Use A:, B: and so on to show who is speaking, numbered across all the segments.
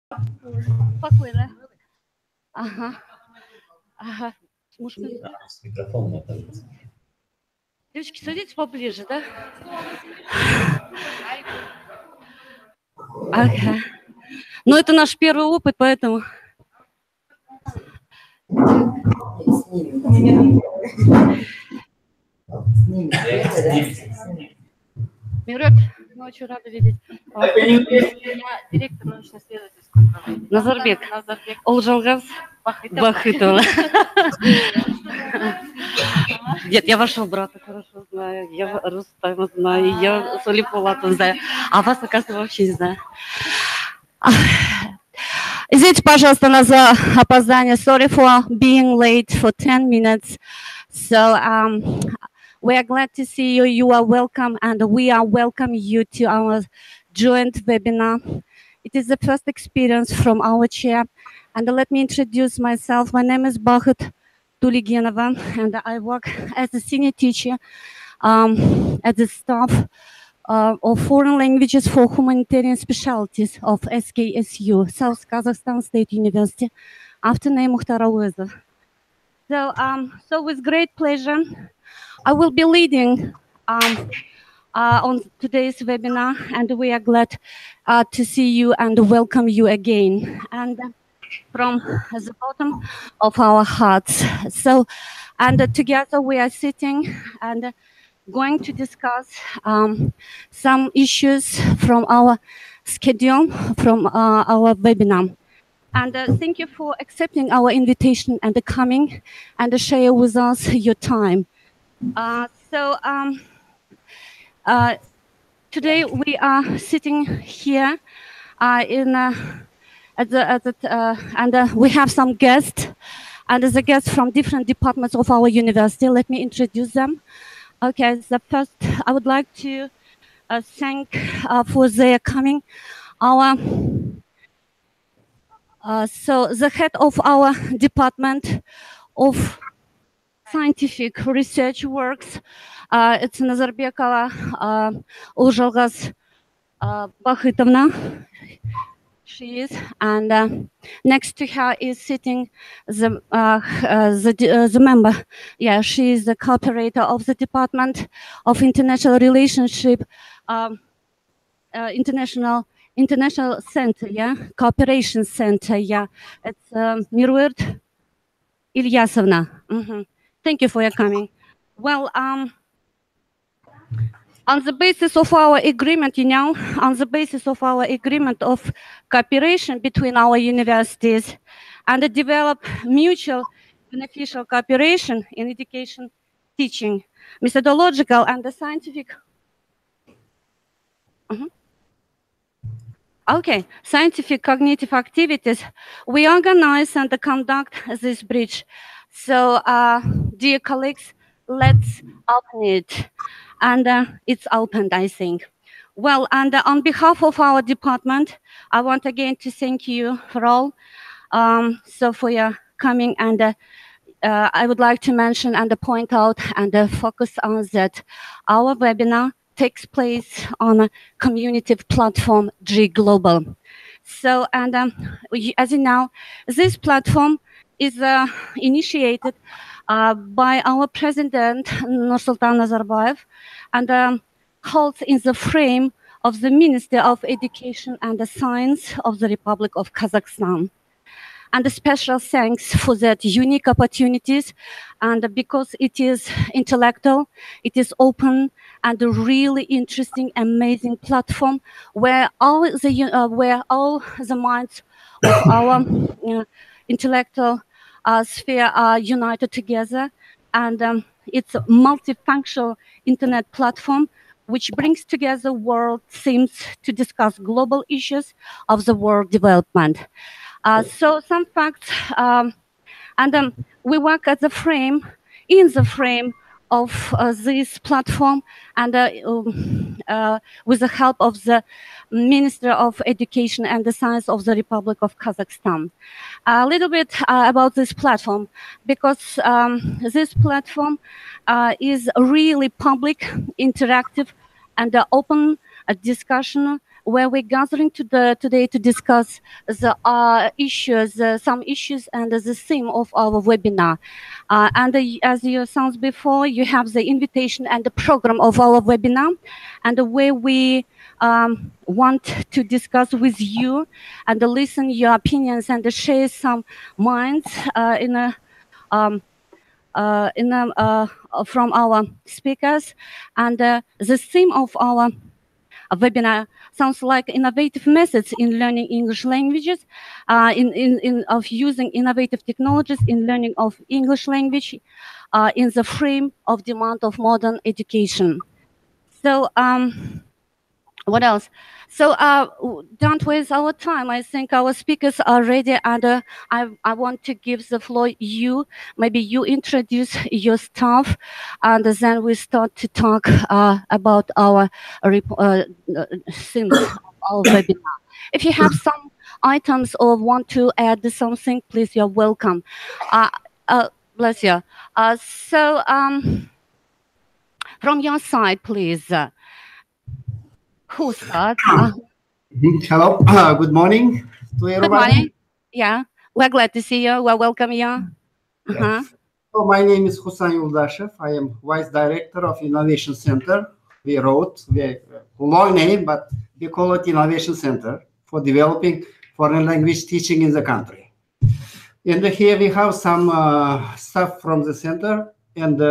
A: Спокойно. Ага. Ага. Может,
B: с микрофоном оказывается.
A: девочки, садитесь поближе, да? Ага. Но это наш первый опыт, поэтому... Мирот, мы очень рады видеть. Я директор научно-исследовательского управления. Назарбек. Олжалгаз Бахытова. Нет, я вашего брата хорошо знаю, я Рустама знаю, я Солипулатова знаю, а вас, оказывается, вообще не знаю. Извините, пожалуйста, нас за опоздание. Sorry for being late for 10 minutes. So, we are glad to see you. You are welcome, and we are welcoming you to our joint webinar. It is the first experience from our chair. And let me introduce myself. My name is Bahut Tuligenova, and I work as a senior teacher at the staff of foreign languages for humanitarian specialties of SKSU, South Kazakhstan State University, after name Mukhtar Awezov. So with great pleasure, I will be leading on today's webinar, and we are glad to see you and welcome you again. And from the bottom of our hearts. So, and together we are sitting and going to discuss some issues from our schedule, from our webinar. And thank you for accepting our invitation and coming and share with us your time. Today we are sitting here and we have some guests, and the guests from different departments of our university. Let me introduce them. Okay, so first I would like to thank for their coming. So the head of our department of scientific research works, it's Nazarbekova Ulzhalgaz Bakhytovna. She is, and next to her is sitting the member. Yeah, she is the cooperator of the Department of International Relationship, International Center, yeah, Cooperation Center, yeah. It's Mirwert Ilyasovna. Thank you for your coming. Well, on the basis of our agreement, on the basis of our agreement of cooperation between our universities and develop mutual beneficial cooperation in education, teaching, methodological and the scientific. Okay, scientific cognitive activities, we organize and conduct this bridge. So, dear colleagues, let's open it. And it's opened, I think. Well, and on behalf of our department, I want again to thank you for all, so for your coming. And I would like to mention and point out and focus on that our webinar takes place on a community platform, G Global. So, and as you know, this platform is initiated by our President Nursultan Nazarbayev and holds in the frame of the Ministry of Education and Science of the Republic of Kazakhstan. And a special thanks for that unique opportunities, and because it is intellectual, it is open and a really interesting, amazing platform where all the minds of our intellectual sphere are united together, and it's a multifunctional internet platform which brings together world themes to discuss global issues of the world development. So some facts, and we work at the frame, in the frame of this platform, and with the help of the Minister of Education and the Science of the Republic of Kazakhstan. A little bit about this platform, because this platform is really public, interactive, and open discussion where we're gathering today to discuss the issues, some issues and the theme of our webinar. As you sounds before, you have the invitation and the program of our webinar, and the way we want to discuss with you and listen your opinions and share some minds from our speakers. And the theme of our webinar sounds like innovative methods in learning English languages, of using innovative technologies in learning of English language in the frame of demand of modern education. So what else? So don't waste our time. I think our speakers are ready, and I want to give the floor you. Maybe you introduce your staff, and then we start to talk about our themes of our webinar. If you have some items or want to add something, please, you're welcome. Bless you. So from your side, please. Who starts?
C: Hello, good morning to everybody.
A: Good morning. Yeah, we're glad to see you. We're welcome you.
C: Yes. So my name is Husan Yuldashev. I am Vice Director of Innovation Center. We wrote the long name, but we call it Innovation Center for developing foreign language teaching in the country. And here we have some staff from the center and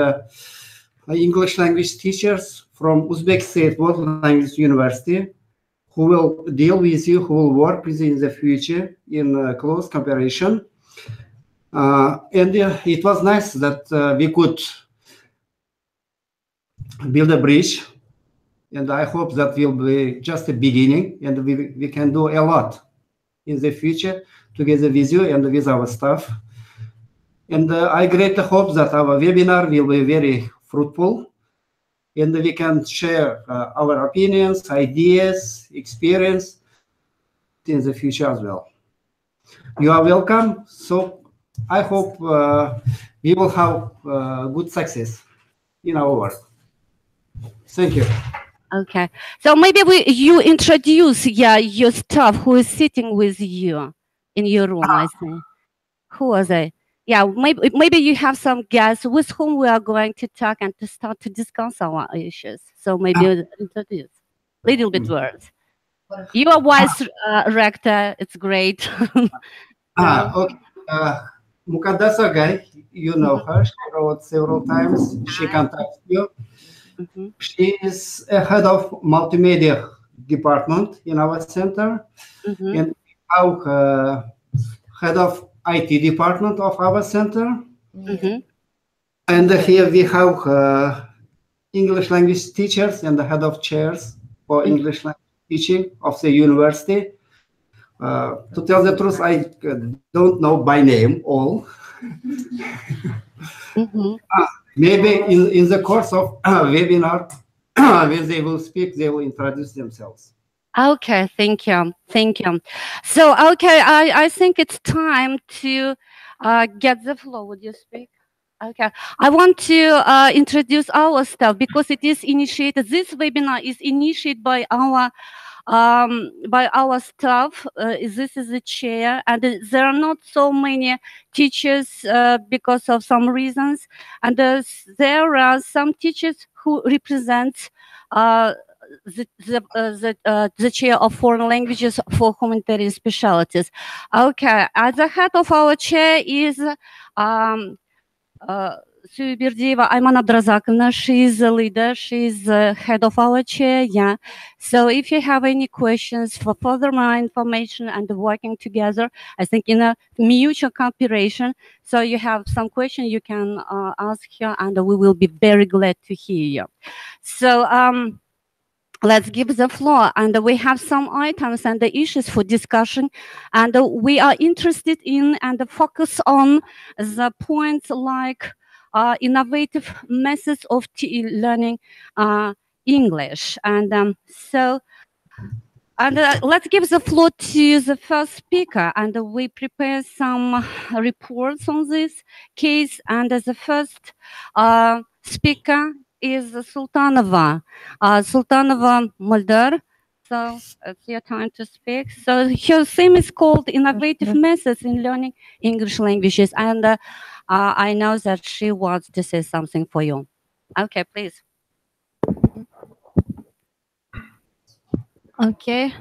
C: English language teachers from Uzbek State World Language University, who will deal with you, who will work with you in the future in close cooperation. And it was nice that we could build a bridge, and I hope that will be just a beginning, and we can do a lot in the future together with you and with our staff. And I greatly hope that our webinar will be very fruitful, and we can share our opinions, ideas, experience in the future as well. You are welcome. So I hope we will have good success in our work. Thank you.
A: Okay. So maybe you introduce your staff who is sitting with you in your room, I think. Who are they? Yeah, maybe you have some guests with whom we are going to talk and to start to discuss our issues. So maybe introduce little bit words. You are vice rector. It's great.
C: Okay. Mukaddasa guy, you know her. She wrote several times. She contacts you. She is a head of multimedia department in our center, and our head of IT department of our center. And here we have English language teachers and the head of chairs for English language teaching of the university. To tell the truth, I don't know by name all. Maybe in the course of webinar, when they will speak, they will introduce themselves.
A: Okay, thank you. Thank you. So, okay, I think it's time to get the floor. Would you speak? Okay, I want to introduce our staff because it is initiated. This webinar is initiated by our staff. This is the chair, and there are not so many teachers because of some reasons, and there are some teachers who represent the chair of foreign languages for humanitarian specialties. Okay, at the head of our chair is Suberdieva Ayman Abdrazakovna. She is the leader. She is the head of our chair. Yeah. So if you have any questions for further more information and working together, I think in a mutual cooperation. So you have some question you can ask her, and we will be very glad to hear you. So let's give the floor, and we have some items and the issues for discussion, and we are interested in and focus on the points like innovative methods of learning English. And let's give the floor to the first speaker, and we prepare some reports on this case. And the first speaker is Sultanova Muldar. So it's your time to speak. So her theme is called Innovative Methods in Learning English Languages. And I know that she wants to say something for you. Okay, please.
D: Okay.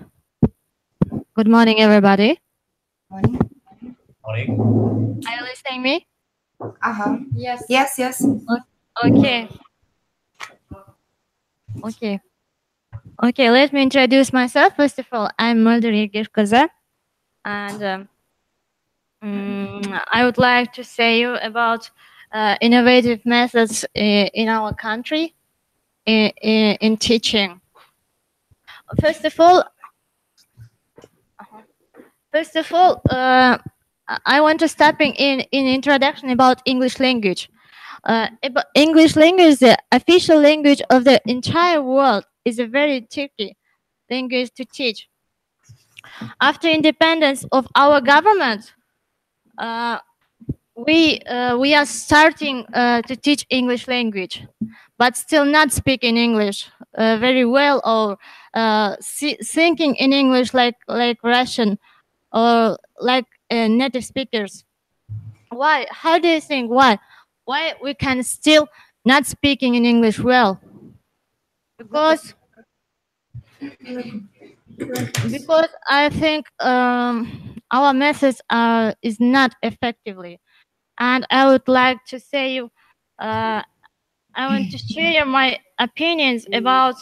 D: Good morning, everybody.
B: Morning.
D: Are you listening me?
E: Yes. Yes, yes.
D: Okay. Okay. Okay, let me introduce myself. First of all, I'm Mulder Yegirkaza, and I would like to say you about innovative methods in our country in teaching. First of all, I want to start in introduction about English language. English language is the official language of the entire world. Is a very tricky language to teach. After independence of our government, we are starting to teach English language, but still not speaking English very well or thinking in English like Russian or like native speakers. Why? How do you think? Why? Why we can still not speaking in English well? Because I think our methods is not effectively, and I would like to say you. I want to share my opinions about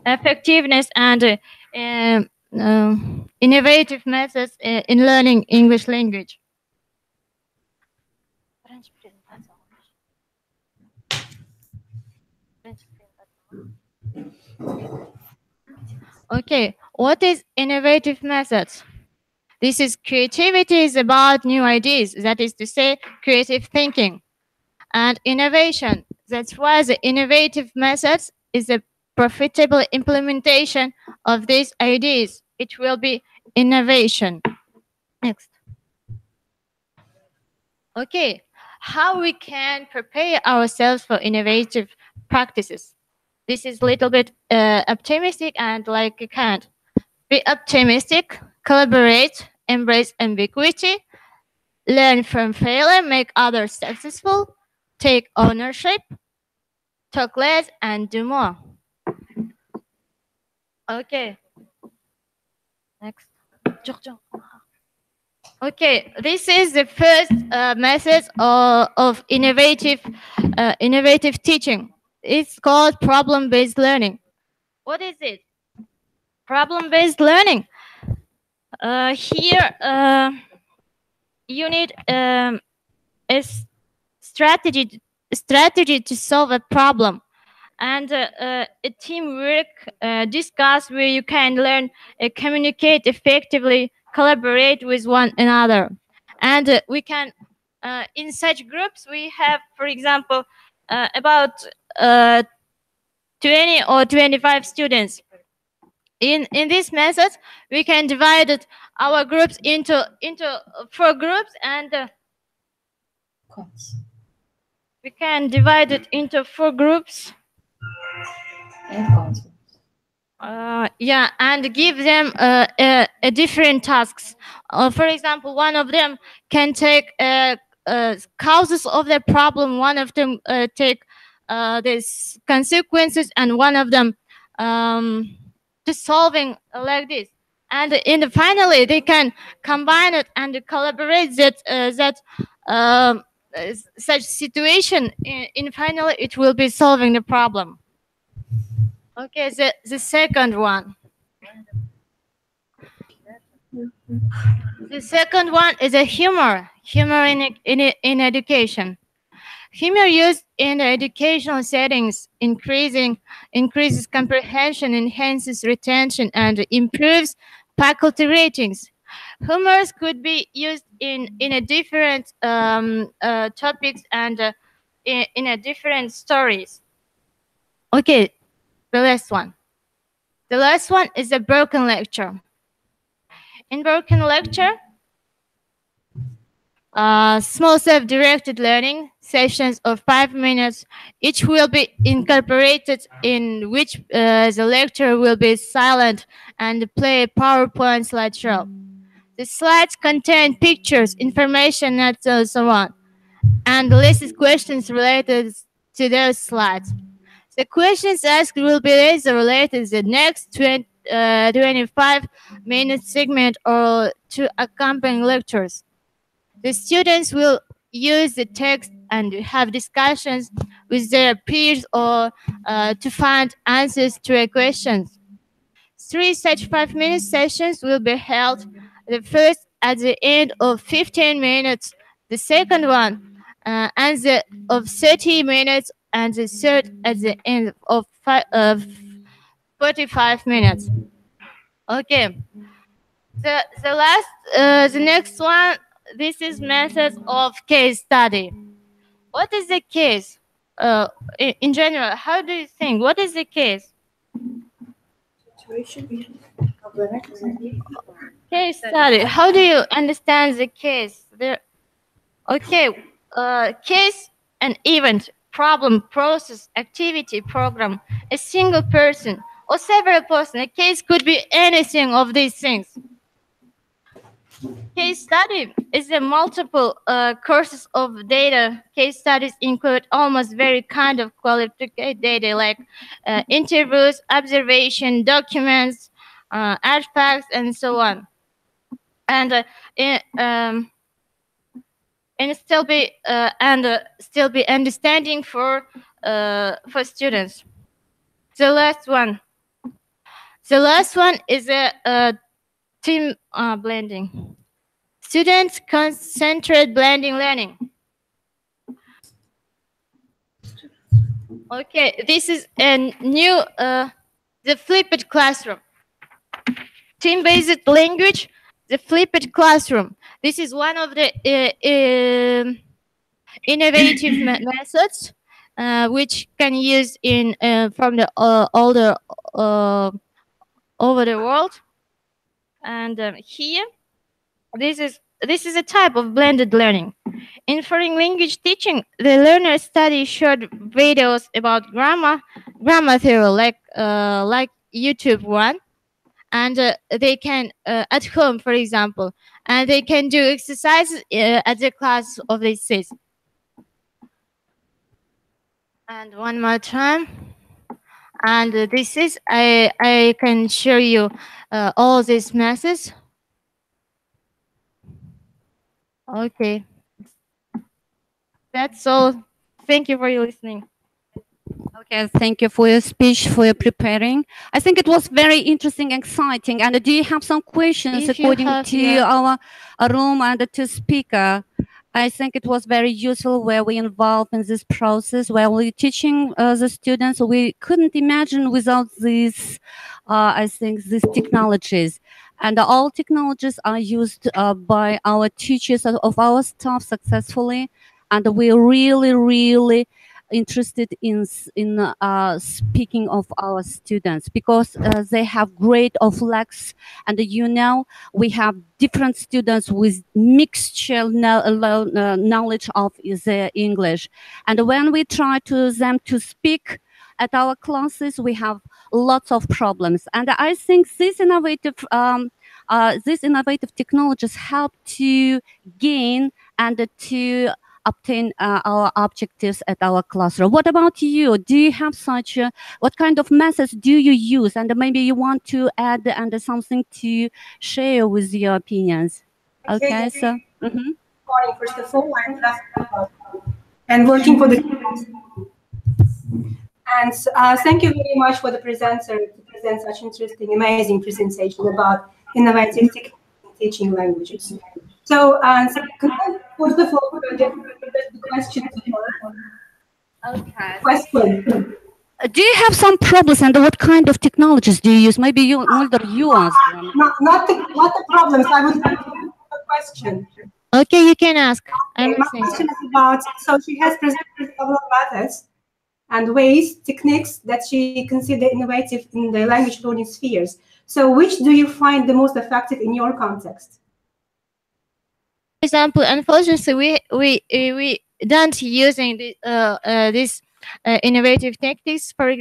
D: effectiveness and innovative methods in learning English language. Okay, what is innovative methods? This is creativity is about new ideas, that is to say, creative thinking. And innovation, that's why the innovative methods is a profitable implementation of these ideas. It will be innovation. Next. Okay, how we can prepare ourselves for innovative practices. This is a little bit optimistic and like you can't. Be optimistic, collaborate, embrace ambiguity, learn from failure, make others successful, take ownership, talk less and do more. Okay. Next. Okay, this is the first method of innovative teaching. It's called problem-based learning. What is it? Problem-based learning. Here, you need a strategy to solve a problem, and a teamwork discuss where you can learn, communicate effectively, collaborate with one another, and we can in such groups we have, for example, about 20 or 25 students. In this method, we can divide our groups into 4 groups, and we can divide it into 4 groups. Yeah, and give them a different tasks. For example, one of them can take causes of the problem. One of them take these consequences, and one of them to solving like this. And finally, they can combine it and collaborate such situation. In finally, it will be solving the problem. Okay, the second one. The second one is a humor in education. Humor used in the educational settings increases comprehension, enhances retention, and improves faculty ratings. Humors could be used in a different topics and in a different stories. Okay, the last one. The last one is a broken lecture. In broken lecture, small self-directed learning sessions of 5 minutes. Each will be incorporated in which the lecturer will be silent and play a PowerPoint slideshow. The slides contain pictures, information, and so on, and listed questions related to those slides. The questions asked will be later related to the next 25-minute segment or to accompanying lectures. The students will use the text and have discussions with their peers or to find answers to their questions. 3 such 5-minute sessions will be held, the first at the end of 15 minutes, the second one of 30 minutes, and the third at the end of 45 minutes. Okay. The next one, this is methods of case study. What is the case? In general, how do you think? What is the case? Case study. How do you understand the case? Case, an event, problem, process, activity, program, a single person, or several persons. A case could be anything of these things. Case study is a multiple courses of data. Case studies include almost very kind of qualified data like interviews, observation, documents, artifacts, and so on. And still be understanding for students. The last one is a team blending. Students concentrate blending learning. Okay, this is a new the flipped classroom. Team-based language, the flipped classroom. This is one of the innovative methods which can use in from the older over the world. And here, this is a type of blended learning. In foreign language teaching, the learners study short videos about grammar theory, like YouTube one, and they can at home, for example, and they can do exercises at the class of this sis. And one more time. And this is I can show you all these methods. Okay, that's all. Thank you for your listening.
A: Okay, thank you for your speech, for your preparing. I think it was very interesting, exciting. And do you have some questions according to our room and to speaker? I think it was very useful where we involved in this process, where we're teaching the students. We couldn't imagine without these, I think, these technologies. And all technologies are used by our teachers of our staff successfully. And we're really, really interested in speaking of our students because they have great flex, and we have different students with mixture knowledge of the English, and when we try them to speak at our classes, we have lots of problems. And I think these innovative technologies help to gain and to obtain our objectives at our classroom. What about you? Do you have such what kind of methods do you use? And maybe you want to add and something to share with your opinions. Okay, so
E: morning, first of all, and working for the and thank you very much for the presenter to present such interesting, amazing presentation about innovative teaching languages. So, first of all, the question to her.
A: Okay.
E: Question.
A: Do you have some problems, and what kind of technologies do you use? Maybe you answer them.
E: Not the problems. I would like to ask a question.
D: Okay, you can ask.
E: My question is about, so she has presented several methods and ways, techniques that she considers innovative in the language learning spheres. So which do you find the most effective in your context?
D: example, unfortunately, we don't using this innovative techniques for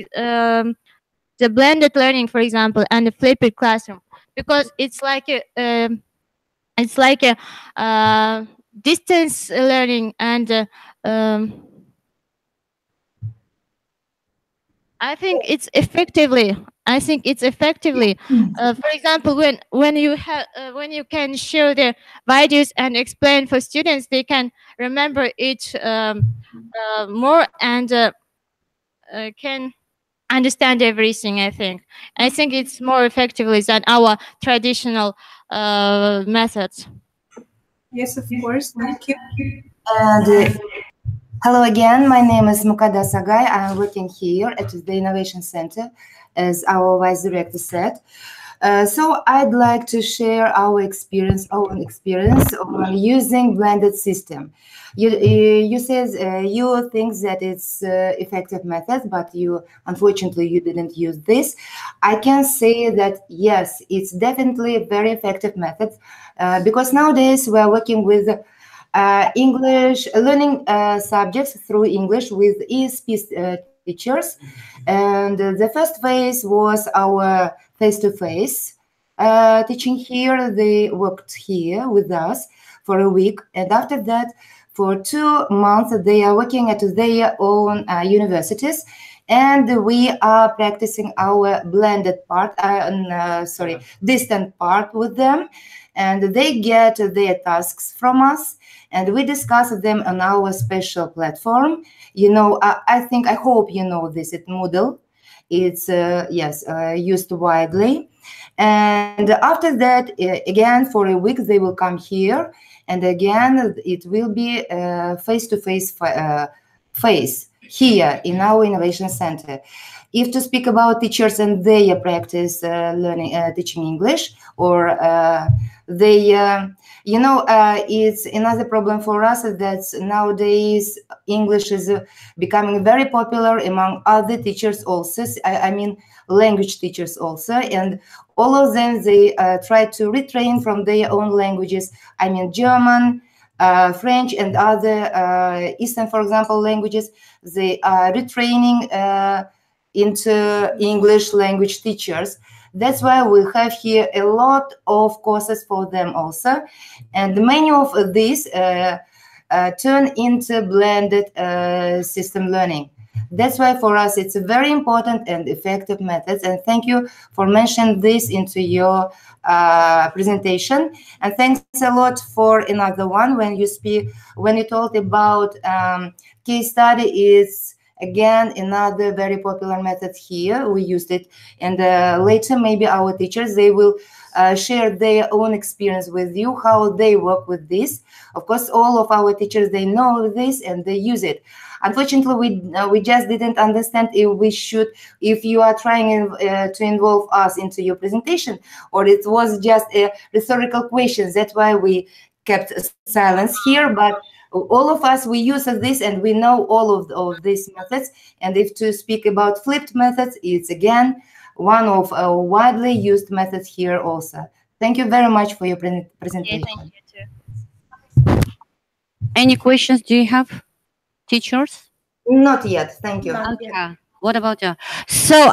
D: the blended learning, for example, and the flipped classroom, because it's like a distance learning, and I think it's effectively. For example, when you can show the videos and explain for students, they can remember it more, and can understand everything. I think it's more effectively than our traditional methods.
E: Yes, of course. Thank you.
F: And hello again. My name is Mukada Sagai. I'm working here at the Innovation Center, as our vice director said. So I'd like to share our own experience on using blended system. You said you think that it's effective method, but unfortunately you didn't use this. I can say that yes, it's definitely a very effective method, because nowadays we're working with English learning subjects through English with ESP teachers, and the first phase was our face-to-face teaching here. They worked here with us for a week, and after that, for 2 months, they are working at their own universities, and we are practicing our blended part, distant part with them, and they get their tasks from us, and we discuss them on our special platform. I hope you know this. It's Moodle. It's used widely. And after that, again, for a week, they will come here, and again, it will be face-to-face phase here in our innovation center. If to speak about teachers and their practice teaching English, or it's another problem for us that nowadays English is becoming very popular among other teachers also. I mean language teachers also, and all of them, they try to retrain from their own languages. I mean German, French, and other Eastern, for example, languages. They are retraining into English language teachers. That's why we have here a lot of courses for them also. And many of these turn into blended system learning. That's why for us it's a very important and effective methods. And thank you for mentioning this into your presentation. And thanks a lot for another one when you talked about case study. Is again another very popular method here. We used it, and later maybe our teachers, they will share their own experience with you, how they work with this. Of course, all of our teachers, they know this and they use it. Unfortunately, we just didn't understand if you are trying to involve us into your presentation, or it was just a rhetorical question. That's why we kept silence here. But all of us, we use this, and we know all of these methods. And if to speak about flipped methods, it's again one of widely used methods here also. Thank you very much for your presentation.
D: Yeah, thank you too.
A: Any questions do you have, teachers?
F: Not yet. Thank you.
A: Okay. What about you? So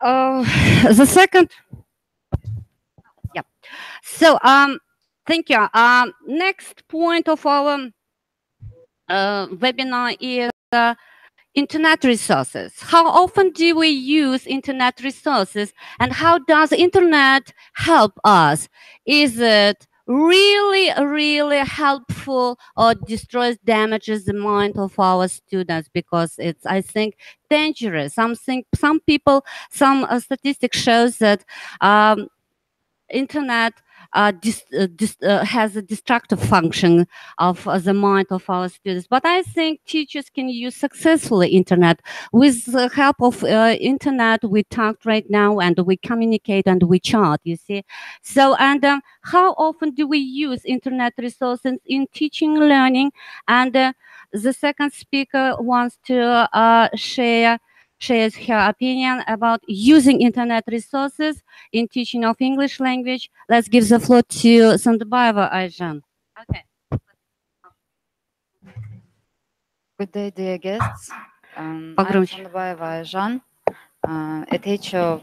A: the second. Yeah. So thank you. Next point of our webinar is internet resources. How often do we use internet resources, and how does internet help us? Is it really helpful, or damages the mind of our students? Because it's, I think, dangerous. Some statistics shows that internet has a destructive function of the mind of our students. But I think teachers can use successfully internet. With the help of internet, we talk right now, and we communicate, and we chat, you see. So, and how often do we use internet resources in teaching and learning? And the second speaker wants to share shares her opinion about using internet resources in teaching of English language. Let's give the floor to Sandabayeva Ayjan. Okay.
G: Good day, dear guests. I'm
A: Погромче.
G: Sandabayeva Ayjan, a teacher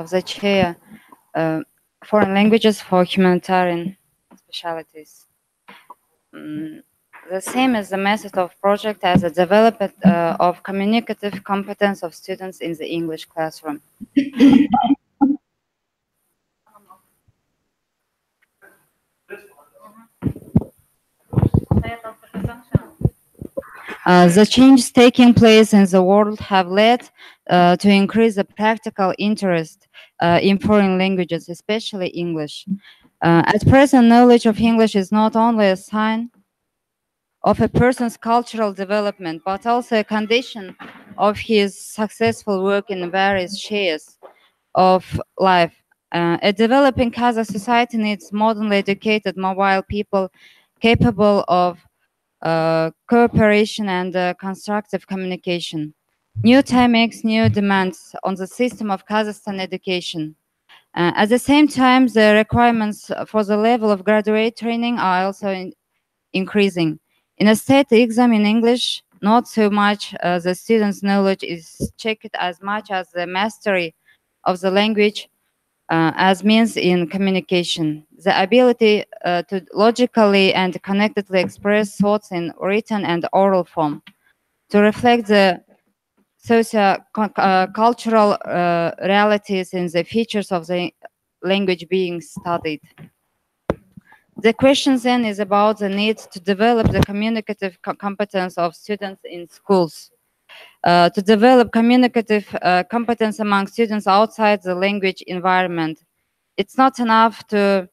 G: of the chair Foreign Languages for Humanitarian Specialities. The same is the method of project as a development of communicative competence of students in the English classroom. The changes taking place in the world have led to increase the practical interest in foreign languages, especially English. At present, knowledge of English is not only a sign of a person's cultural development, but also a condition of his successful work in various spheres of life. A developing Kazakh society needs modernly educated, mobile people capable of cooperation and constructive communication. New time makes new demands on the system of Kazakhstan education. At the same time, the requirements for the level of graduate training are also increasing. In a state exam in English, not so much the student's knowledge is checked as much as the mastery of the language as means in communication. The ability to logically and connectedly express thoughts in written and oral form, to reflect the socio-cultural realities in the features of the language being studied. The question then is about the need to develop the communicative competence of students in schools. To develop communicative competence among students outside the language environment. It's not enough to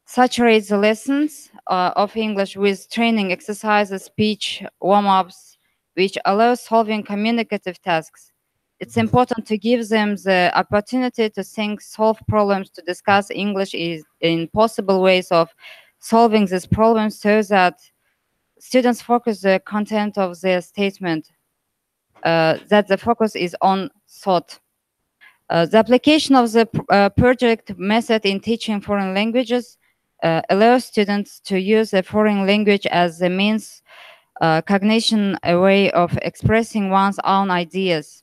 G: saturate the lessons of English with training exercises, speech, warm-ups, which allow solving communicative tasks. It's important to give them the opportunity to think, solve problems, to discuss English in possible ways of solving these problems so that students focus the content of their statement, that the focus is on thought. The application of the project method in teaching foreign languages allows students to use a foreign language as a means cognition, a way of expressing one's own ideas,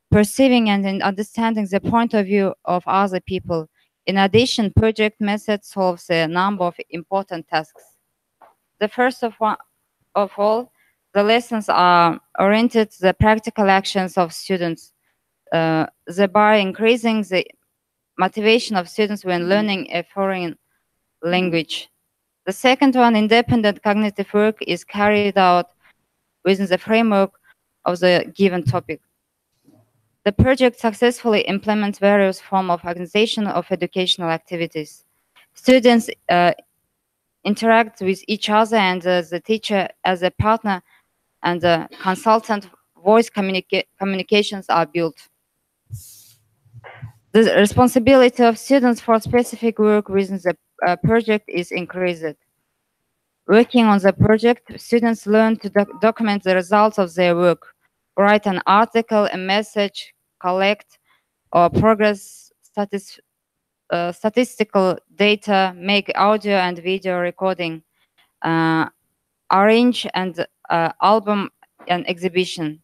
G: perceiving and understanding the point of view of other people. In addition, project method solves a number of important tasks. The first of all, the lessons are oriented to the practical actions of students, thereby increasing the motivation of students when learning a foreign language. The second one, independent cognitive work, is carried out within the framework of the given topic. The project successfully implements various forms of organization of educational activities. Students interact with each other, and the teacher as a partner and the consultant voice communications are built. The responsibility of students for specific work within the project is increased. Working on the project, students learn to document the results of their work, write an article, a message, collect or progress statistical data, make audio and video recording, arrange and album and exhibition.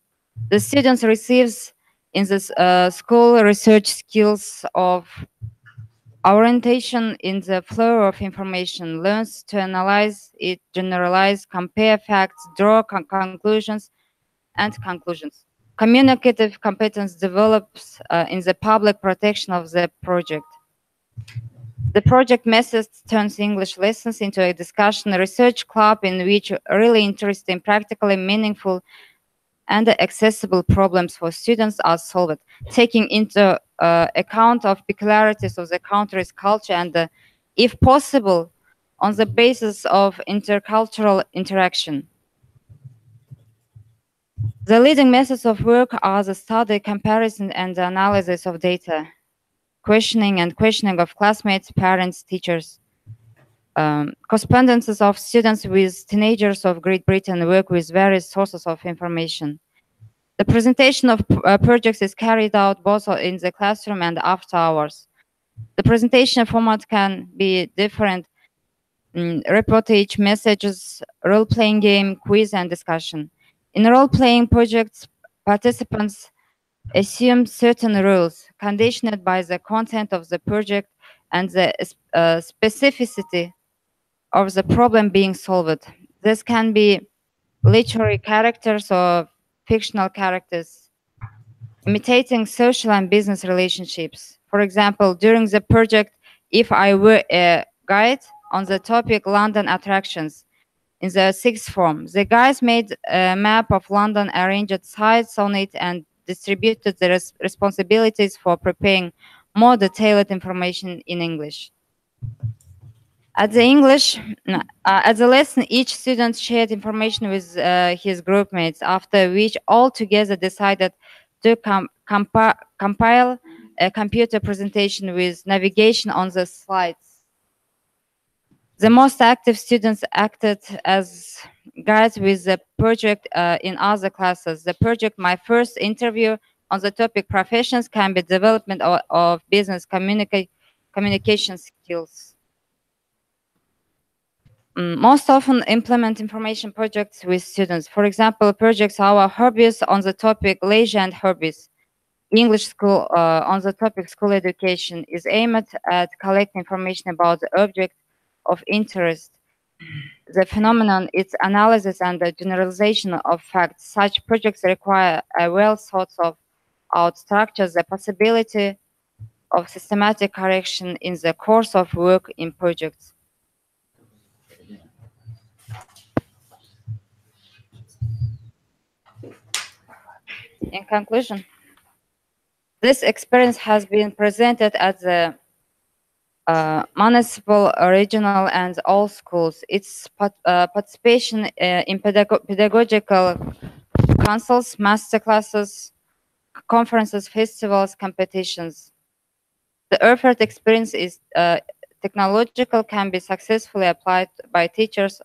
G: The students receives in this school research skills of orientation in the flow of information, learns to analyze it, generalize, compare facts, draw conclusions. Communicative competence develops in the public protection of the project. The project method turns English lessons into a discussion research club in which really interesting, practically meaningful and accessible problems for students are solved, taking into account of peculiarities of the country's culture and, if possible, on the basis of intercultural interaction. The leading methods of work are the study, comparison, and the analysis of data, questioning of classmates, parents, teachers. Correspondences of students with teenagers of Great Britain work with various sources of information. The presentation of projects is carried out both in the classroom and after hours. The presentation format can be different: reportage, messages, role-playing game, quiz, and discussion. In role-playing projects, participants assume certain rules conditioned by the content of the project and the specificity of the problem being solved. This can be literary characters or fictional characters, imitating social and business relationships. For example, during the project, if I were a guide on the topic London attractions, in the sixth form, the guys made a map of London, arranged sites on it, and distributed the responsibilities for preparing more detailed information in English. At the lesson, each student shared information with his group mates, after which all together decided to compile a computer presentation with navigation on the slides. The most active students acted as guides with the project in other classes. The project, My First Interview, on the topic professions, can be development of business communication skills. Most often implement information projects with students. For example, projects Our Hobbies on the topic leisure and hobbies. English School on the topic school education is aimed at collecting information about the object of interest, the phenomenon, its analysis, and the generalization of facts. Such projects require a well thought of out structure, the possibility of systematic correction in the course of work in projects. In conclusion, this experience has been presented at the municipal, regional, and all schools. Its participation in pedagogical councils, master classes, conferences, festivals, competitions. The effort experience is technological, can be successfully applied by teachers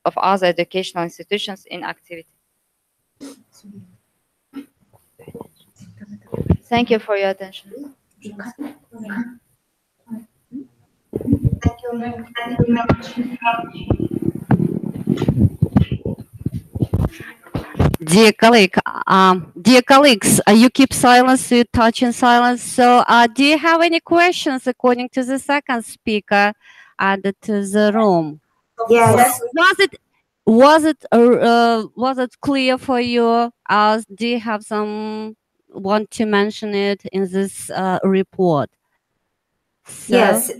G: of other educational institutions in activity. Thank you for your attention.
F: Thank you very much.
A: Dear colleagues, you keep silence, you touch in silence. So, do you have any questions according to the second speaker added to the room?
F: Yes.
A: Was it clear for you? Do you have some want to mention it in this report? So,
F: Yes,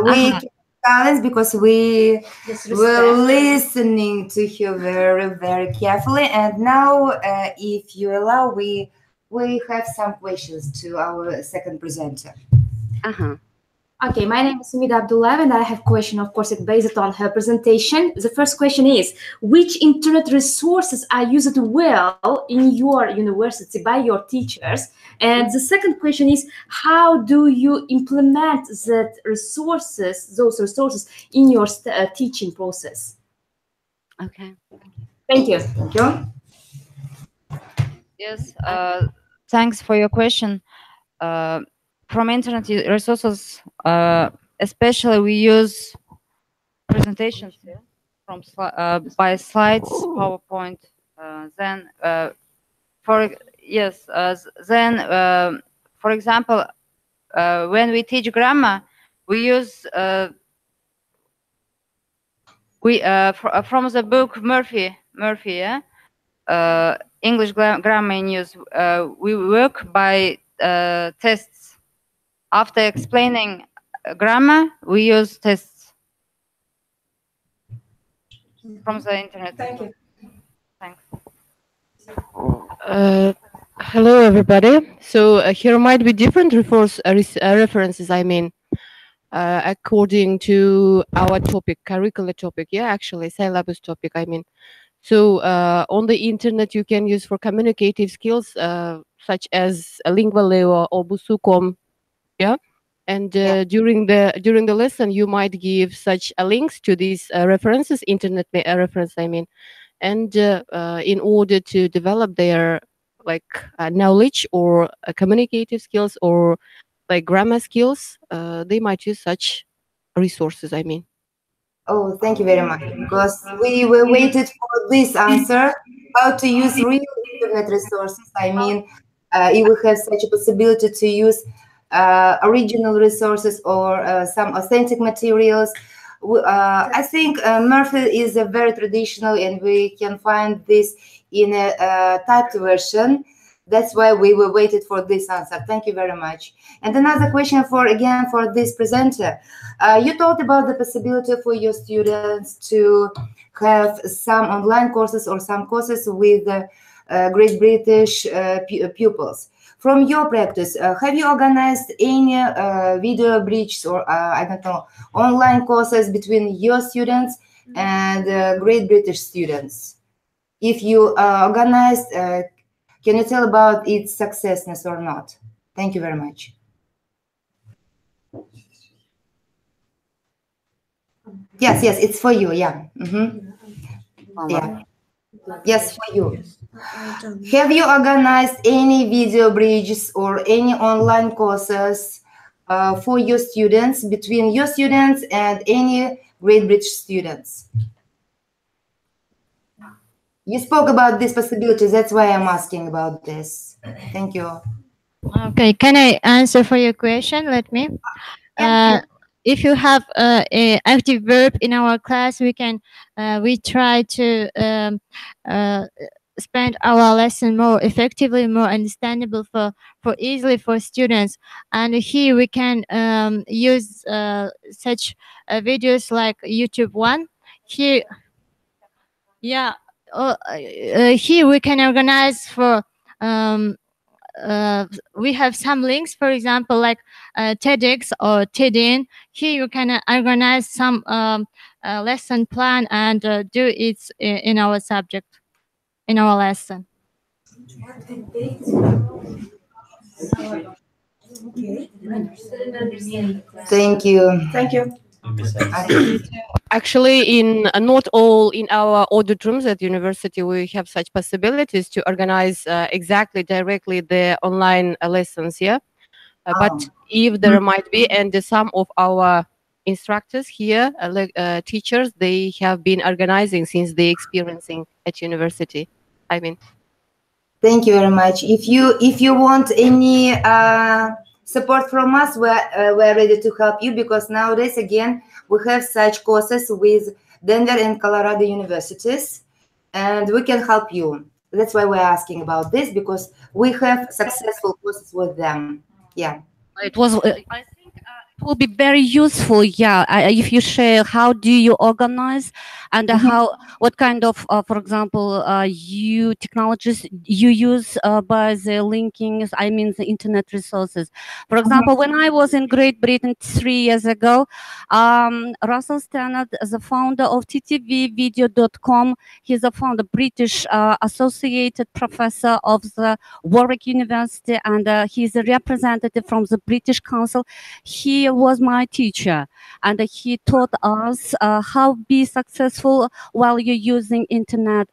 F: we keep silence because we were listening to you very, very carefully. And now, if you allow, we have some questions to our second presenter.
H: Okay, my name is Sumida Abdullah, and I have a question, of course, it's based on her presentation. The first question is, which internet resources are used well in your university by your teachers? And the second question is, how do you implement those resources in your teaching process?
A: Okay.
H: Thank you.
F: Thank you.
G: Yes, thanks for your question. From internet resources, especially we use presentations from by slides, PowerPoint. Then for example, when we teach grammar, we use from the book Murphy, yeah. English grammar in use. We work by tests. After explaining grammar, we use tests from the internet.
H: Thank you.
G: Thanks.
I: Hello, everybody. So here might be different references, I mean, according to our topic, curricular topic. Yeah, actually, syllabus topic, I mean. So on the internet, you can use for communicative skills, such as Lingvaleo or Busucom. Yeah. And during the lesson, you might give such links to these references, internet reference, I mean, and in order to develop their like knowledge or communicative skills or like grammar skills, they might use such resources, I mean.
F: Oh, thank you very much. Because we were waited for this answer, how to use real internet resources. I mean, you will have such a possibility to use original resources or some authentic materials. I think Murphy is a very traditional, and we can find this in a typed version. That's why we were waited for this answer. Thank you very much. And another question for this presenter. You talked about the possibility for your students to have some online courses or some courses with Great British pupils. From your practice, have you organized any video bridges or I don't know, online courses between your students and Great British students? If you organized, can you tell about its successness or not? Thank you very much. Yes, it's for you. Yeah. Yeah. Yes, for you. Have you organized any video bridges or any online courses for your students, between your students and any Great British students? You spoke about this possibility. That's why I'm asking about this. Thank you.
D: Okay, can I answer for your question? Let me. If you have a active verb in our class, we try to spend our lesson more effectively, more understandable for easily for students. And here we can use such videos like YouTube one. Here, yeah, here we can organize for. We have some links, for example, like TEDx or TEDin. Here you can organize some lesson plan and do it in our subject, in our lesson.
F: Thank you.
E: Thank you.
I: Actually, in not all in our audit rooms at university, we have such possibilities to organize exactly directly the online lessons. Yeah, but if there might be, and some of our instructors here, teachers, they have been organizing since they experiencing at university. I mean.
F: Thank you very much. If you want any support from us, we're ready to help you, because nowadays, again, we have such courses with Denver and Colorado universities, and we can help you. That's why we're asking about this, because we have successful courses with them. Yeah.
A: It was. I think it will be very useful. Yeah, if you share how do you organize and what kind of, for example, technologies you use by the linkings. I mean the internet resources. For example, when I was in Great Britain 3 years ago, Russell Stannard, the founder of ttvvideo.com, he's a founder, British associated professor of the Warwick University, and he's a representative from the British Council. He was my teacher, and he taught us how be successful while you're using internet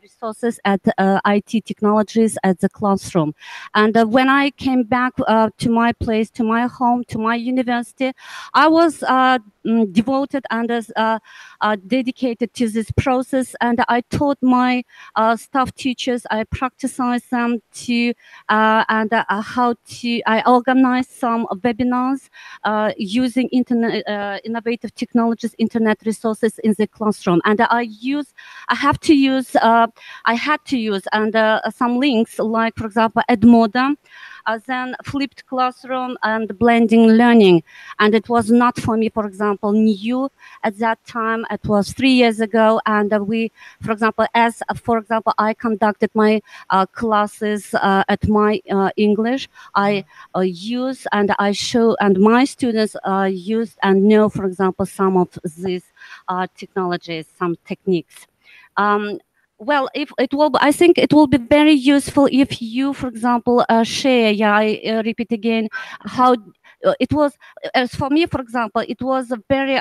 A: resources at IT technologies at the classroom. And when I came back to my place, to my home, to my university, I was devoted and dedicated to this process, and I taught my staff teachers, I practiced them to I organized some webinars using internet innovative technologies, internet resources in the classroom, and I had to use some links, like for example Edmodo, then flipped classroom and blending learning. And it was not for me, for example, new at that time. It was 3 years ago, and for example, I conducted my classes at my English. I use and I show, and my students use and know, for example, some of these technologies, some techniques. Well, I think it will be very useful if you, for example, share. Yeah, I repeat again, how it was, as for me, for example, it was very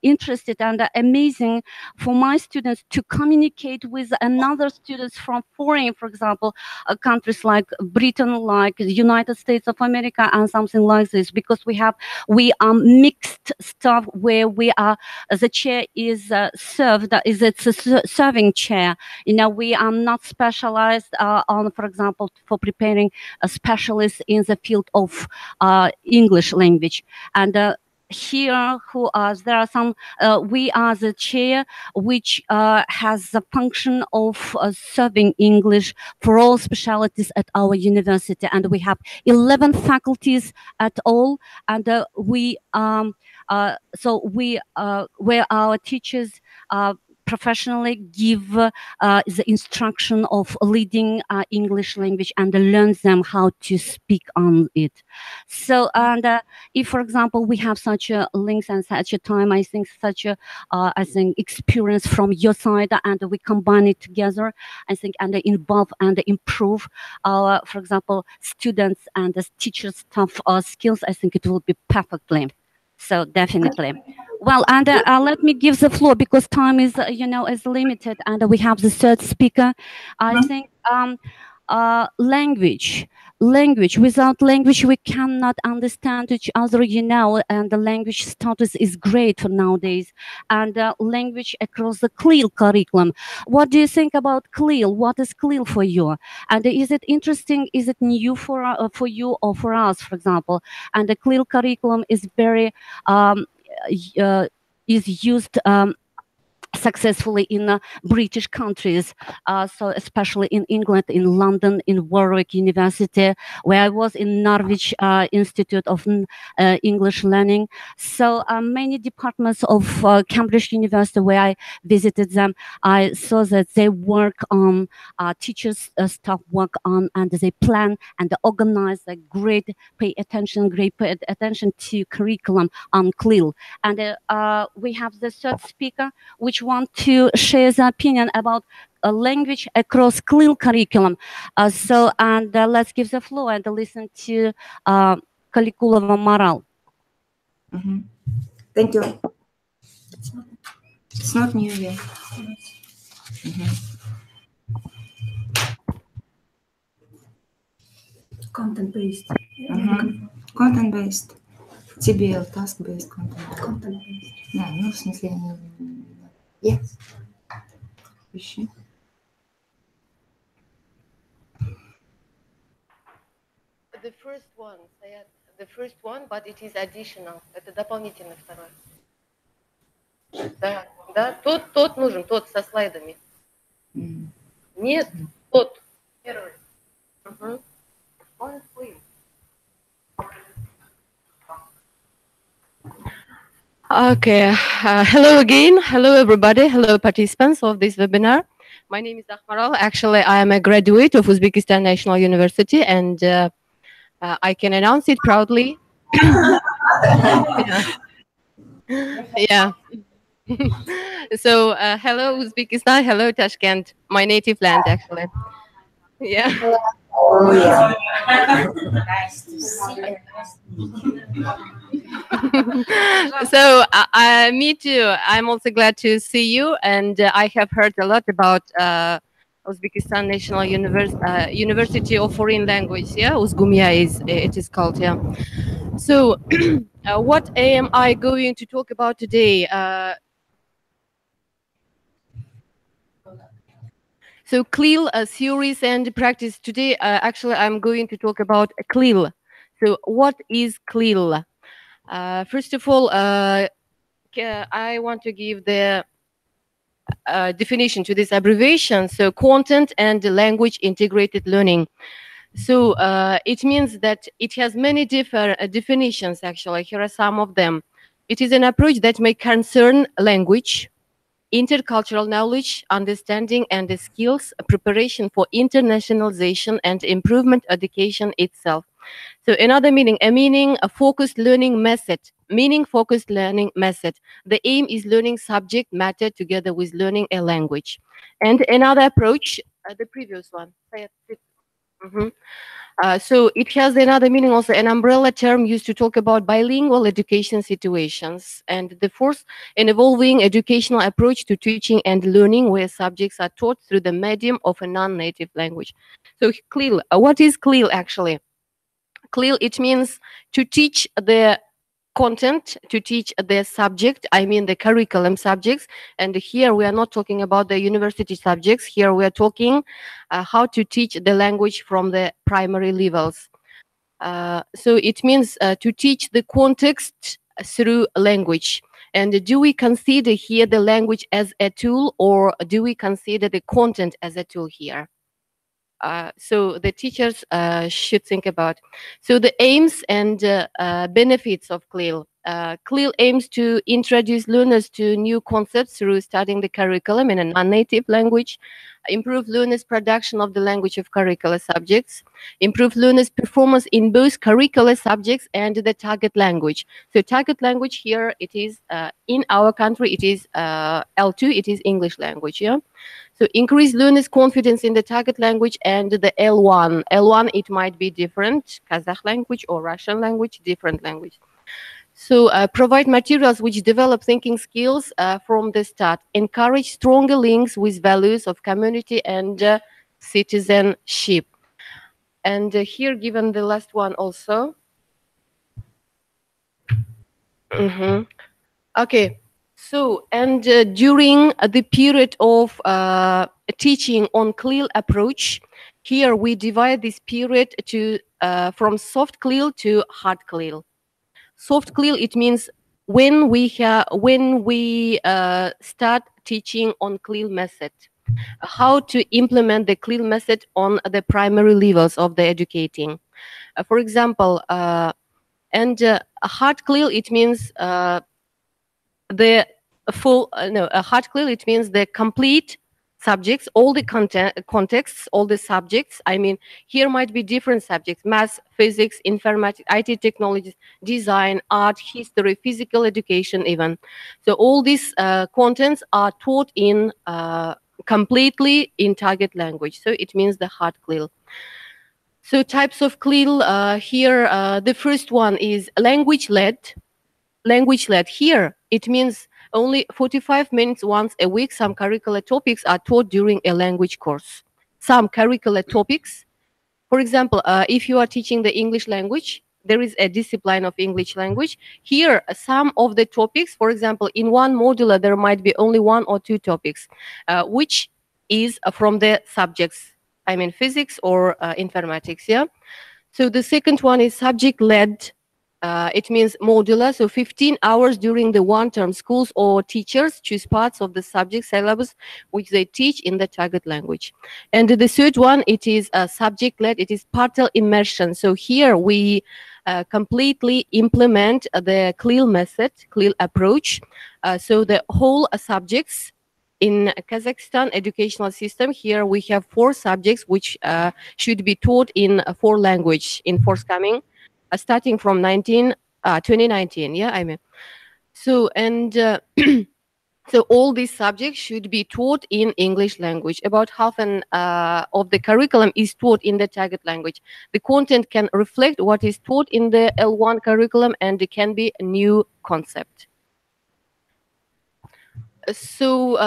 A: interested and amazing for my students to communicate with another students from foreign, for example, countries like Britain, like the United States of America, and something like this, because we are mixed stuff where we are, the chair is served, it's a serving chair. You know, we are not specialized on, for example, for preparing a specialist in the field of English language. And here there are some we are the chair which has the function of serving English for all specialties at our university, and we have 11 faculties at all, and we where our teachers professionally give the instruction of leading English language and learn them how to speak on it. So, and if, for example, we have such a links and such a time, I think such a experience from your side, and we combine it together, I think, and involve and improve our, for example, students and the teachers' staff skills, I think it will be perfectly. So definitely. Well, and let me give the floor because time is, is limited, and we have the third speaker. I think language. Without language, we cannot understand each other, and the language status is great for nowadays. And language across the CLIL curriculum. What do you think about CLIL? What is CLIL for you? And is it interesting? Is it new for you or for us, for example? And the CLIL curriculum is very is used successfully in British countries, so especially in England, in London, in Warwick University, where I was in Norwich Institute of English Learning. So many departments of Cambridge University, where I visited them, I saw that they work on teachers' staff work on, and they plan and organize a great pay attention to curriculum on CLIL. And we have the third speaker, which want to share the opinion about a language across CLIL curriculum. Let's give the floor and listen to Kalikulova Maral.
F: Thank you. It's not new yet.
E: Content-based.
F: Content-based. TBL, task-based, content-based. Да, ну, в смысле, yes. Ищи.
I: The first one, but it is additional. Это дополнительный второй. Да, тот нужен, тот со слайдами. Нет, тот. Первый. Okay, hello again. Hello, everybody. Hello, participants of this webinar. My name is Akhmaral. Actually, I am a graduate of Uzbekistan National University, and I can announce it proudly. Yeah. So, hello, Uzbekistan. Hello, Tashkent, my native land, actually. Yeah.
F: Oh, yeah. Nice to see you.
I: So, me too. I'm also glad to see you, and I have heard a lot about Uzbekistan National University of Foreign Language. Yeah, Uzgumia it is called. Yeah. So, what am I going to talk about today? So CLIL theories and practice. Today, actually, I'm going to talk about CLIL. So what is CLIL? First of all, I want to give the definition to this abbreviation. So content and language integrated learning. So it means that it has many different definitions, actually. Here are some of them. It is an approach that may concern language, intercultural knowledge, understanding and the skills, preparation for internationalization and improvement education itself. So another meaning, a focused learning method, meaning-focused learning method. The aim is learning subject matter together with learning a language. And another approach, the previous one. So it has another meaning also, an umbrella term used to talk about bilingual education situations. And the fourth, an evolving educational approach to teaching and learning where subjects are taught through the medium of a non-native language. So CLIL, what is CLIL actually? CLIL, it means to teach the content, to teach the subject, I mean the curriculum subjects. And here we are not talking about the university subjects. Here we are talking how to teach the language from the primary levels. So it means to teach the context through language. And do we consider here the language as a tool, or do we consider the content as a tool here? So the teachers should think about. So the aims and benefits of CLIL. CLIL aims to introduce learners to new concepts through studying the curriculum in a non-native language, improve learners' production of the language of curricular subjects, improve learners' performance in both curricular subjects and the target language. So target language here, it is, in our country, it is L2, it is English language, yeah? So increase learners' confidence in the target language and the L1. L1, it might be different, Kazakh language or Russian language, different language. So provide materials which develop thinking skills from the start. Encourage stronger links with values of community and citizenship. And here, given the last one also. Okay. So, and during the period of teaching on CLIL approach, here we divide this period to from soft CLIL to hard CLIL. Soft CLIL, it means when we start teaching on CLIL method, how to implement the CLIL method on the primary levels of the educating. For example, a hard CLIL, it means the full a hard CLIL, it means the complete subjects, all the contexts, all the subjects. I mean, here might be different subjects: math, physics, informatics, IT technologies, design, art, history, physical education, even. So all these contents are taught in completely in target language. So it means the hard CLIL. So types of CLIL here, the first one is language-led. Language-led here, it means only 45 minutes once a week. Some curricular topics are taught during a language course. Some curricular topics, for example, if you are teaching the English language, there is a discipline of English language. Here, some of the topics, for example, in one module, there might be only 1 or 2 topics, which is from the subjects, I mean, physics or informatics, yeah? So the second one is subject-led. It means modular, so 15 hours during the one-term. Schools or teachers choose parts of the subject syllabus which they teach in the target language. And the third one, it is subject-led, it is partial immersion. So here we completely implement the CLIL method, CLIL approach. So the whole subjects in Kazakhstan educational system, here we have 4 subjects which should be taught in 4 language in forthcoming. Starting from 2019, yeah, I mean. So, and so all these subjects should be taught in English language. About half of the curriculum is taught in the target language. The content can reflect what is taught in the L1 curriculum, and it can be a new concept. So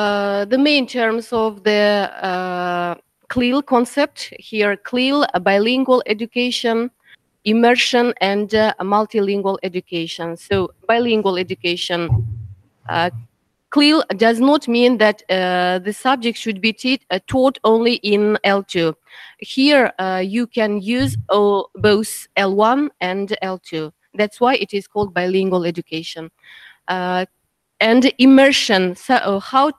I: the main terms of the CLIL concept here, CLIL, bilingual education, immersion, and multilingual education. So bilingual education, CLIL does not mean that the subject should be taught only in L2. Here you can use both L1 and L2. That's why it is called bilingual education. And immersion, so how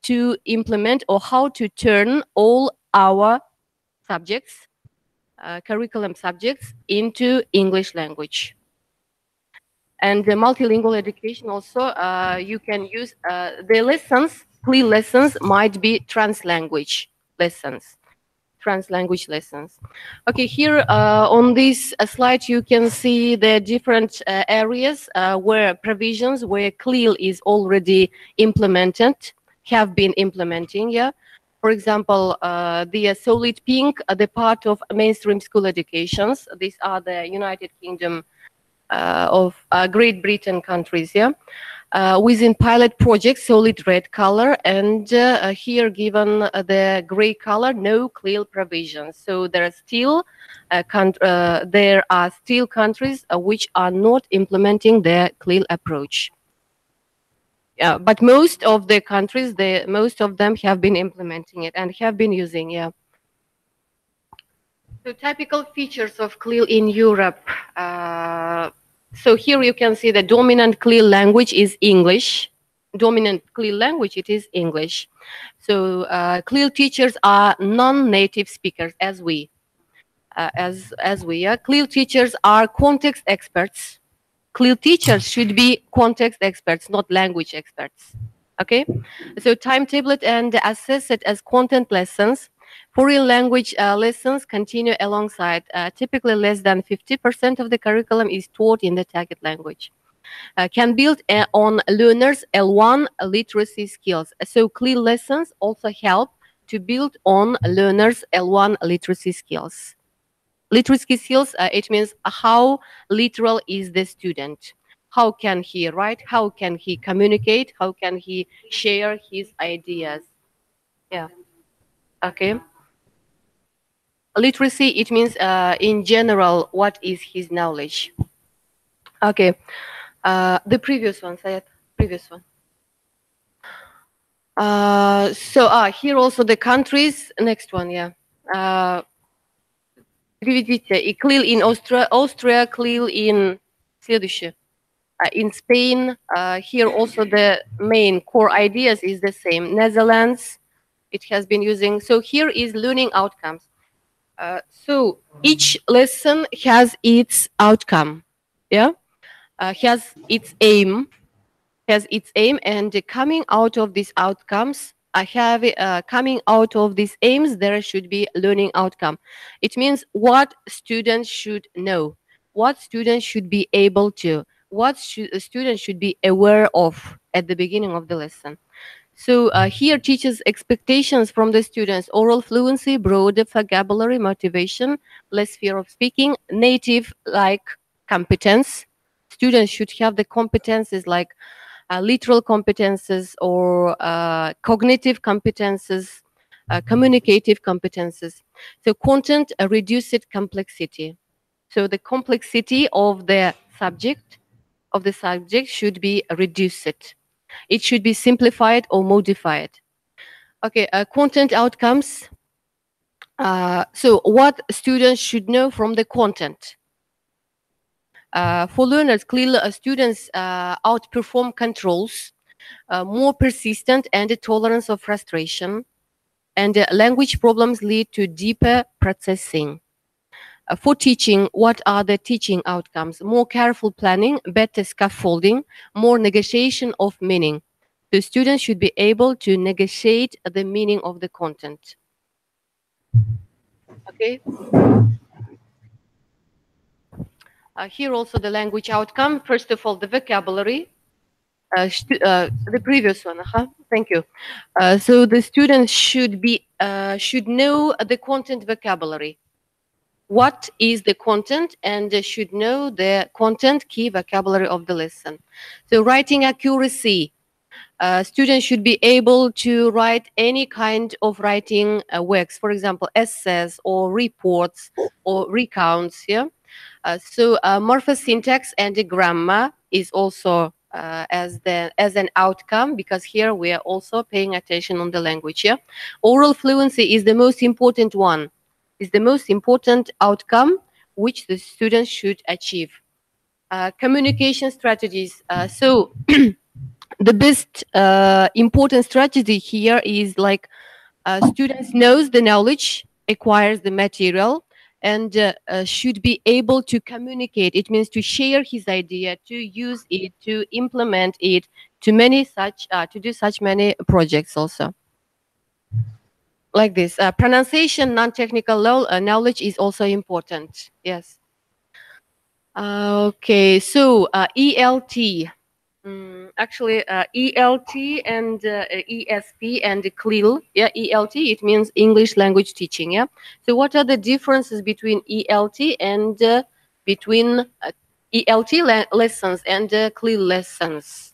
I: to implement or how to turn all our subjects, curriculum subjects, into English language. And the multilingual education also, you can use the lessons, CLIL lessons might be translanguage lessons, translanguage lessons. Okay, here on this slide you can see the different areas where provisions where CLIL is already implemented, have been implementing, yeah. For example, the solid pink, the part of mainstream school educations. These are the United Kingdom of Great Britain countries, yeah. Within pilot projects, solid red color, and here given the gray color, no clear provisions. So there are still countries which are not implementing the clear approach. Yeah, but most of the countries, most of them have been implementing it and have been using, yeah. So typical features of CLIL in Europe. So here you can see the dominant CLIL language is English. Dominant CLIL language, it is English. So CLIL teachers are non-native speakers, as we. CLIL teachers are context experts. CLIL teachers should be context experts, not language experts. Okay, so timetable it and assess it as content lessons. Foreign language lessons continue alongside. Typically, less than 50% of the curriculum is taught in the target language. Can build on learners' L1 literacy skills. So CLIL lessons also help to build on learners' L1 literacy skills. Literacy skills, it means how literal is the student. How can he write? How can he communicate? How can he share his ideas? Yeah. Okay. Literacy, it means in general, what is his knowledge? Okay. The previous one, Sayed. Previous one. Here also the countries. Next one, yeah. Приведите. CLIL in Austria, CLIL in следующее. In Spain, here also the main core ideas is the same. Netherlands, it has been using. So here is learning outcomes. So each lesson has its outcome, yeah, has its aim, and coming out of these outcomes, coming out of these aims, there should be learning outcome. It means what students should know, what students should be able to, what students should be aware of at the beginning of the lesson. So here teachers' expectations from the students: oral fluency, broader vocabulary, motivation, less fear of speaking, native-like competence. Students should have the competences like literal competences or cognitive competences, communicative competences. So content, reduced complexity. So the complexity of the subject should be reduced. It should be simplified or modified. Okay, content outcomes. So what students should know from the content. For learners, clearly students outperform controls, more persistent and a tolerance of frustration, and language problems lead to deeper processing. For teaching, what are the teaching outcomes? More careful planning, better scaffolding, more negotiation of meaning. The students should be able to negotiate the meaning of the content. Okay. Here also the language outcome. First of all, the vocabulary. The previous one. Thank you. So the students should know the content vocabulary. What is the content, and they should know the content key vocabulary of the lesson. So writing accuracy. Students should be able to write any kind of writing works, for example, essays or reports or recounts. Yeah. So morphosyntax and the grammar is also as an outcome, because here we are also paying attention on the language. Yeah. Oral fluency is the most important one. Is the most important outcome which the students should achieve. Communication strategies. So the best important strategy here is like students knows the knowledge, acquires the material, and should be able to communicate. It means to share his idea, to use it, to implement it, to do such many projects also. Like this. Pronunciation, non-technical knowledge is also important. Yes. Okay, so ELT.
J: Actually, ELT and ESP and CLIL. Yeah, ELT, it means English language teaching. Yeah. So what are the differences between ELT and between ELT lessons and CLIL lessons?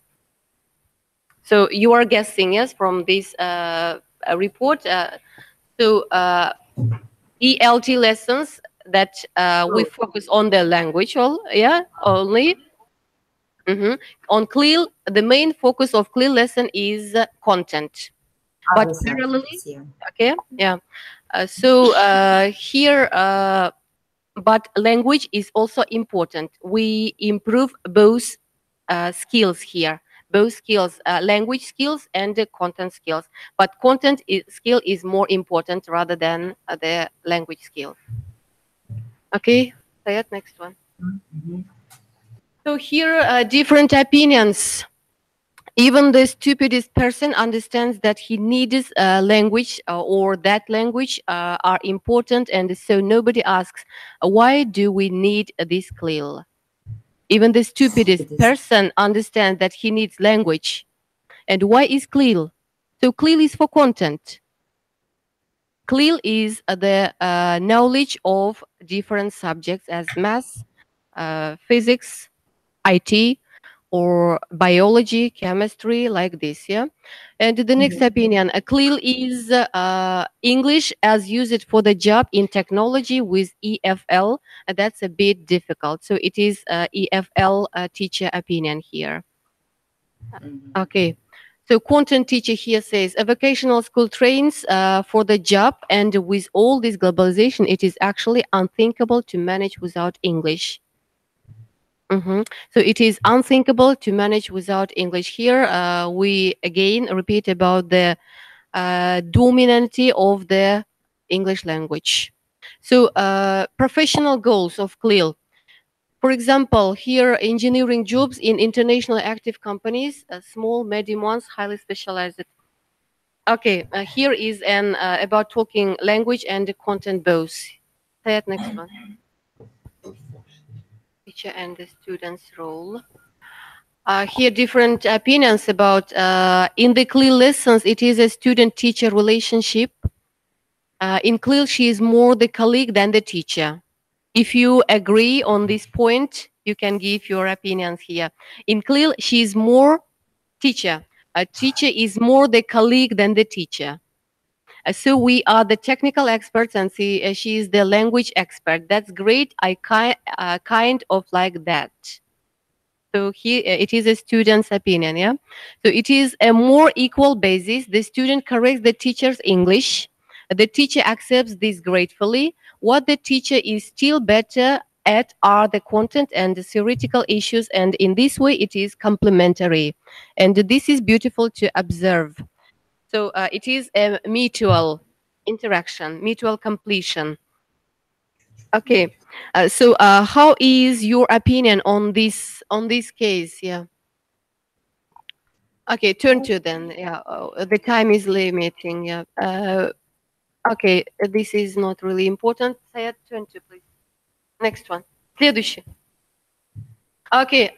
J: So you are guessing, yes, from this report. ELT lessons that we focus on the language, only. On CLIL, the main focus of CLIL lesson is content. But parallelly, okay, yeah. Here, but language is also important. We improve both skills here, both skills, language skills and the content skills. But content skill is more important rather than the language skill. Okay, Sayed, next one. So here, different opinions. Even the stupidest person understands that he needs language or that language are important, and so nobody asks, why do we need this CLIL? Even the stupidest person understands that he needs language. And why is CLIL? So CLIL is for content. CLIL is the knowledge of different subjects as math, physics, IT, or biology, chemistry, like this, yeah? And the next opinion, a CLIL is English as used for the job in technology with EFL. That's a bit difficult. So it is EFL teacher opinion here. Okay. So content teacher here says, a vocational school trains for the job, and with all this globalization, it is actually unthinkable to manage without English. So it is unthinkable to manage without English. Here we again repeat about the dominancy of the English language. So professional goals of CLIL. For example, here engineering jobs in international active companies, small, medium ones, highly specialized. Okay, here is an about talking language and content both. Say it, next one. Teacher and the student's role. Here different opinions about in the CLIL lessons it is a student-teacher relationship. In CLIL she is more the colleague than the teacher. If you agree on this point, you can give your opinions here. In CLIL she is more teacher. A teacher is more the colleague than the teacher. So we are the technical experts and she is the language expert. That's great. I kind of like that. So here it is a student's opinion, yeah? So it is a more equal basis. The student corrects the teacher's English. The teacher accepts this gratefully. What the teacher is still better at are the content and the theoretical issues, and in this way it is complementary. And this is beautiful to observe. So it is a mutual interaction, mutual completion. Okay, so how is your opinion on this case? Yeah. Okay, turn to then. Yeah, the time is limiting. Yeah. Okay, this is not really important. Sayed, turn to please. Next one. Следующий. Okay.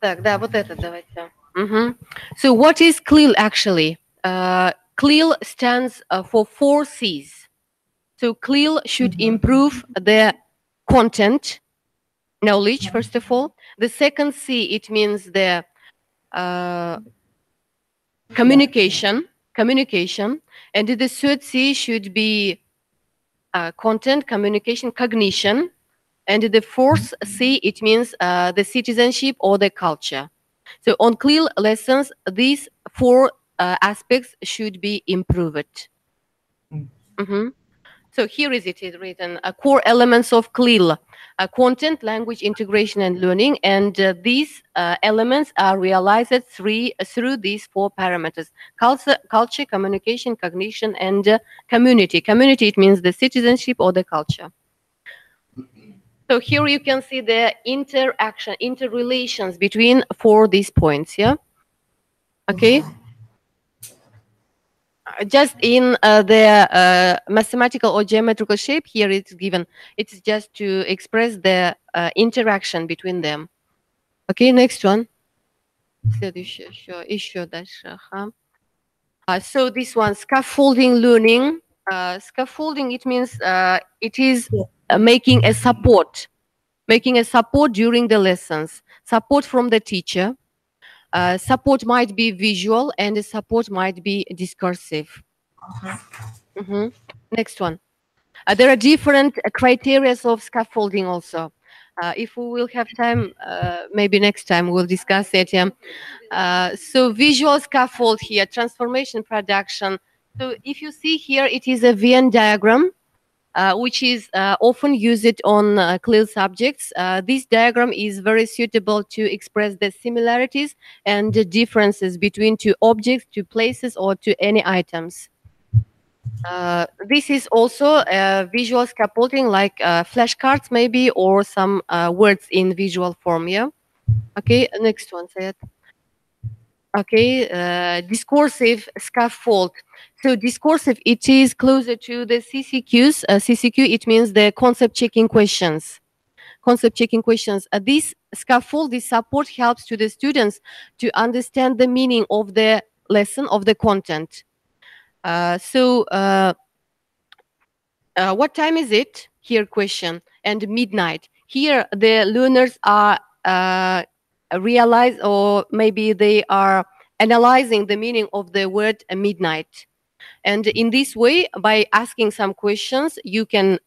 J: Так, да, вот это давайте. So what is CLIL actually? CLIL stands for 4 C's. So CLIL should improve the content, knowledge, first of all. The second C, it means the communication. And the third C should be content, communication, cognition. And the fourth C, it means the citizenship or the culture. So on CLIL lessons, these 4 aspects should be improved. So here is written, core elements of CLIL, content, language integration and learning, and these elements are realized through these 4 parameters: culture, communication, cognition, and community. Community, it means the citizenship or the culture. So here you can see the interaction, interrelations between 4 these points, yeah? Okay. Just in the mathematical or geometrical shape, here it's given. It's just to express the interaction between them. Okay, next one. Следующее еще дальше. Ага. So this one, scaffolding learning. Scaffolding, it means it is making a support during the lessons, support from the teacher. Support might be visual and the support might be discursive. Next one. There are different criteria of scaffolding also. If we will have time, maybe next time we'll discuss it. So visual scaffold here, transformation production. So if you see here, it is a Venn diagram, which is often used on CLIL subjects. This diagram is very suitable to express the similarities and the differences between two objects, two places, or to any items. This is also visual scaffolding, like flashcards maybe, or some words in visual form. Yeah. Okay. Next one, Sayed. Okay. Discursive scaffold. So discursive, it is closer to the CCQs. CCQ, it means the concept checking questions. Concept checking questions. This scaffold, this support helps to the students to understand the meaning of the lesson, of the content. What time is it? Here question. And midnight. Here the learners are realize, or maybe they are analyzing the meaning of the word midnight. And in this way, by asking some questions, you can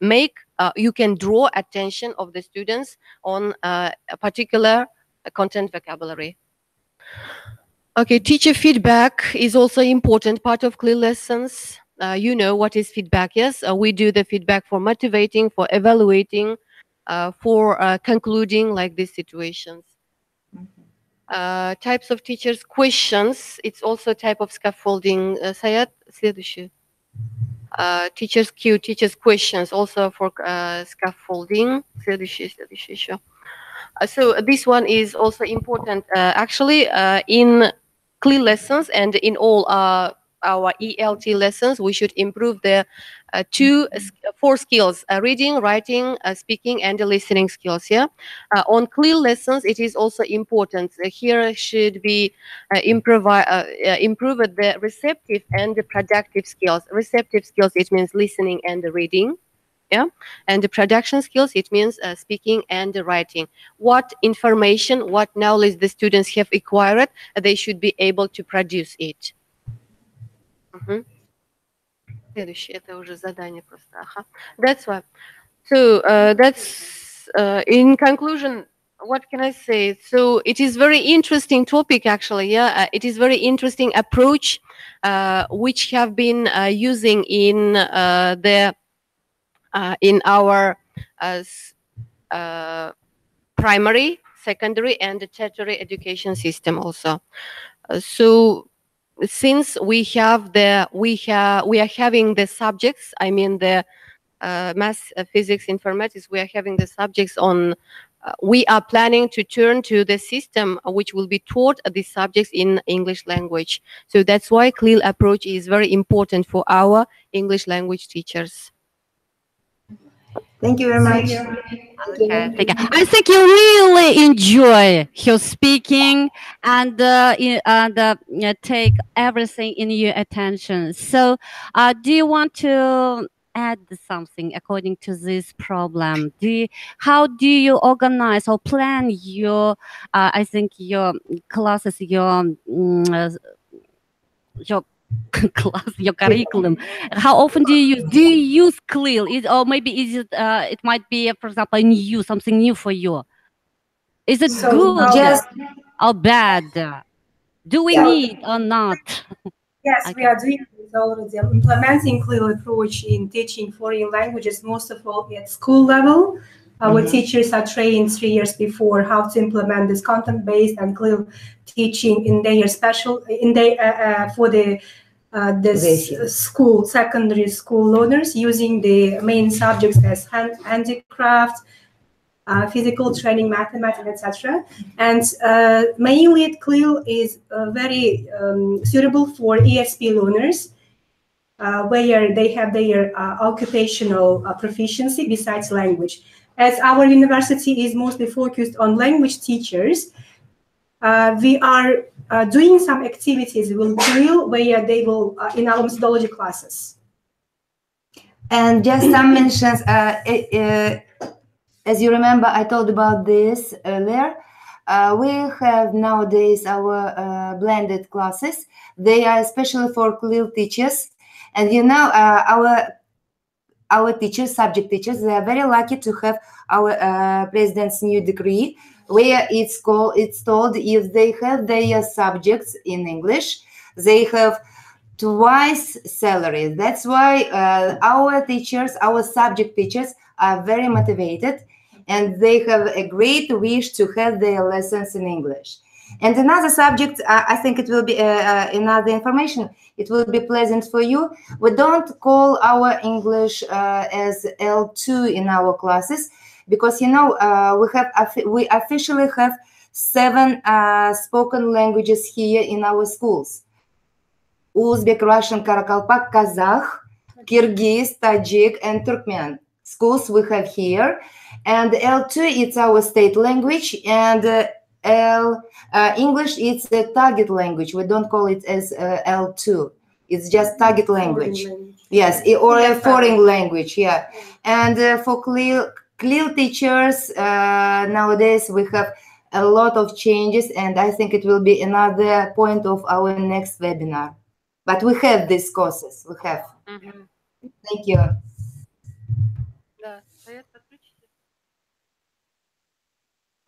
J: you can draw attention of the students on a particular content vocabulary. Okay, teacher feedback is also important part of CLIL lessons. You know what is feedback, yes? We do the feedback for motivating, for evaluating, for concluding like these situations. Types of teachers, questions, it's also a type of scaffolding. Sayat, следующее. Teachers cue, teachers questions, also for scaffolding. Следующее еще. So this one is also important. Actually, in CLIL lessons and in all our ELT lessons, we should improve the four skills: reading, writing, speaking, and listening skills. Yeah. On CLIL lessons, it is also important. Here should be improve the receptive and the productive skills. Receptive skills, it means listening and reading. Yeah, and the production skills, it means speaking and writing. What information, what knowledge the students have acquired, they should be able to produce it. Следующее, это уже задание просто. That's why. So that's in conclusion. What can I say? So it is very interesting topic actually. Yeah, it is very interesting approach which have been using in our primary, secondary, and tertiary education system also. So since we are having the subjects, I mean the math, physics, informatics, we are having the subjects on. We are planning to turn to the system which will be taught these subjects in English language. So that's why CLIL approach is very important for our English language teachers.
F: Thank you very much.
A: Okay, I think you really enjoy her speaking and take everything in your attention. So, do you want to add something according to this problem? How do you organize or plan your? I think your classes, your class, your curriculum. How often do you use CLIL? Or maybe is it it might be, for example, something new for you? Is it good or bad? Do we need or not?
E: Yes, we are doing this already. Implementing CLIL approach in teaching foreign languages, most of all at school level. Our teachers are trained 3 years before how to implement this content-based and CLIL teaching in their for the secondary school learners, using the main subjects as handicraft, physical training, mathematics, etc. And mainly CLIL is very suitable for ESP learners, where they have their occupational proficiency besides language. As our university is mostly focused on language teachers, we are doing some activities with Kirill where they will in our methodology classes.
F: And just some mentions, as you remember, I told about this earlier. We have nowadays our blended classes. They are especially for CLIL teachers. And you know, our teachers, subject teachers, they are very lucky to have our president's new decree, where it's told if they have their subjects in English, they have twice salary. That's why our teachers, our subject teachers, are very motivated, and they have a great wish to have their lessons in English. And another subject, I think it will be another information. It will be pleasant for you. We don't call our English as L2 in our classes, because you know we officially have 7 spoken languages here in our schools: Uzbek, Russian, Karakalpak, Kazakh, Kyrgyz, Tajik, and Turkmen. Schools we have here. And L2, it's our state language, and English, it's a target language. We don't call it as L2. It's just target language. Yes, or a foreign language, yeah. And for CLIL teachers, nowadays we have a lot of changes, and I think it will be another point of our next webinar. But we have these courses, we have. Thank you.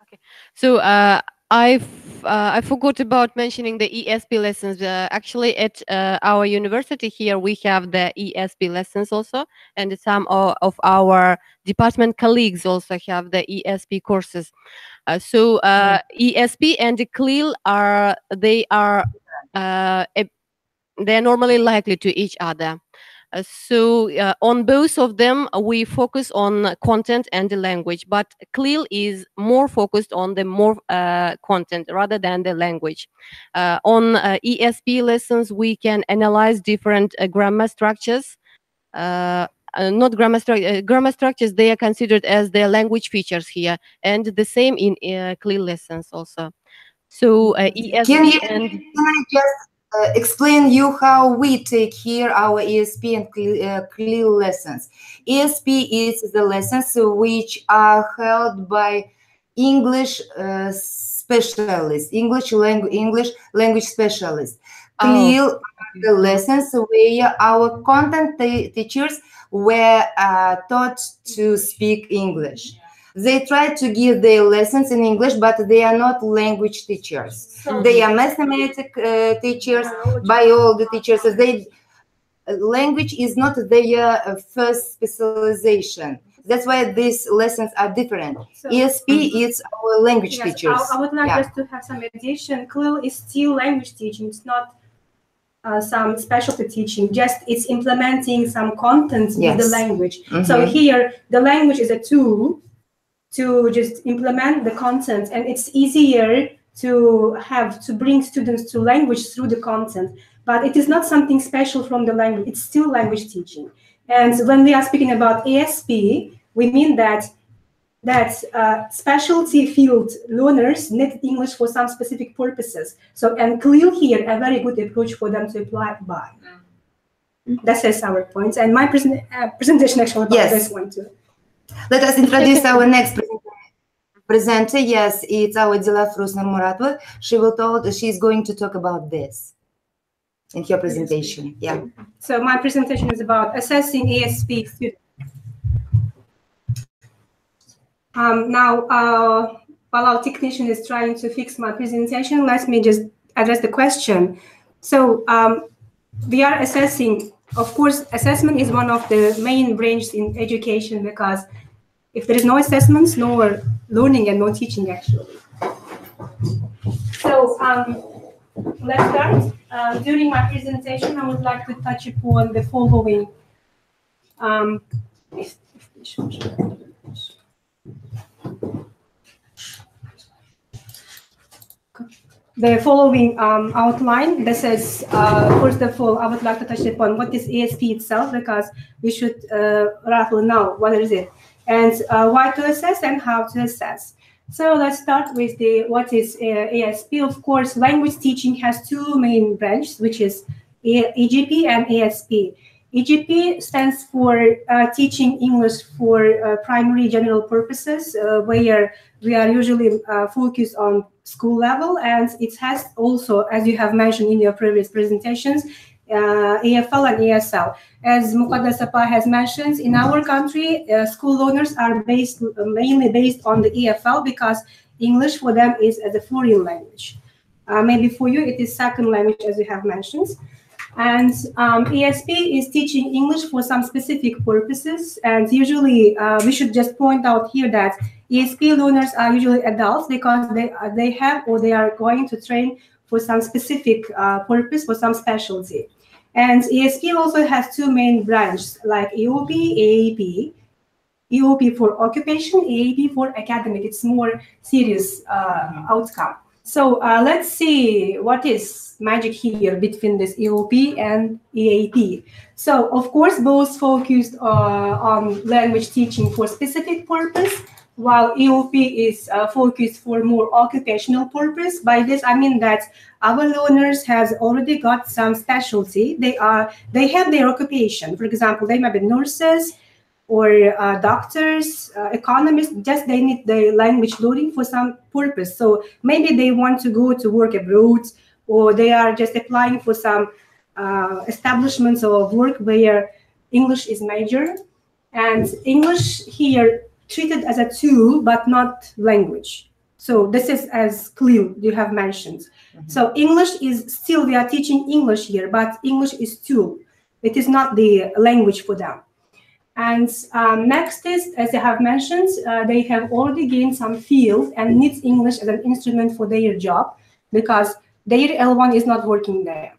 I: Okay. So I forgot about mentioning the ESP lessons. Actually, at our university here, we have the ESP lessons also, and some of our department colleagues also have the ESP courses. So ESP and CLIL they're normally likely to each other. So on both of them, we focus on content and the language, but CLIL is more focused on the more content rather than the language. On ESP lessons, we can analyze different grammar structures. Not grammar structures, they are considered as their language features here, and the same in CLIL lessons also. So ESP
F: Can I just explain you how we take here our ESP and CLIL lessons. ESP is the lessons which are held by English specialists, English language specialists. CLIL are the lessons where our content teachers were taught to speak English. They try to give their lessons in English, but they are not language teachers. They are mathematics teachers, biology teachers. Language is not their first specialization. That's why these lessons are different. So, ESP is our language teachers.
E: I would like us to have some addition. CLIL is still language teaching. It's not some specialty teaching. Just it's implementing some contents with the language. So here, the language is a tool to just implement the content, and it's easier to bring students to language through the content, but it is not something special from the language. It's still language teaching. And when we are speaking about ESP, we mean that specialty field learners need English for some specific purposes. So, and CLIL here a very good approach for them to apply by. That is our point. And my presentation actually about this one too.
F: Let us introduce our next presenter. Yes, it's our Dilaf Rusna Muratova. She's going to talk about this in her presentation. Yeah.
E: So my presentation is about assessing ESP students. Now, while our technician is trying to fix my presentation, let me just address the question. So we are assessing. Of course, assessment is one of the main branches in education, because if there is no assessments, no learning and no teaching, actually. So let's start. During my presentation, I would like to touch upon the following. The following outline. This is, first of all, I would like to touch upon what is ESP itself, because we should roughly know what is it, and why to assess and how to assess. So let's start with what is ASP. Of course, language teaching has two main branches, which is EGP and ASP. EGP stands for teaching English for primary general purposes, where we are usually focused on school level, and it has also, as you have mentioned in your previous presentations, AFL and ASL. As Muqaddas Apa has mentioned, in our country, school learners are mainly based on the EFL because English for them is as a foreign language. Maybe for you it is second language, as you have mentioned. And ASP is teaching English for some specific purposes. And usually we should just point out here that ASP learners are usually adults because they have or they are going to train for some specific purpose, for some specialty. And ASP also has two main branches like EOP, AAP. EOP for occupation, AAP for academic. It's more serious outcome. So let's see what is magic here between this EOP and EAP. So of course, both focused on language teaching for specific purpose, while EOP is focused for more occupational purpose. By this, I mean that our learners has already got some specialty. They have their occupation. For example, they might be nurses or doctors, economists, just they need the language learning for some purpose. So maybe they want to go to work abroad, or they are just applying for some establishments of work where English is major. And English here treated as a tool, but not language. So this is as clear you have mentioned. So English is still, we are teaching English here, but English is tool. It is not the language for them. And next is, as I have mentioned, they have already gained some field and needs English as an instrument for their job because their L1 is not working there.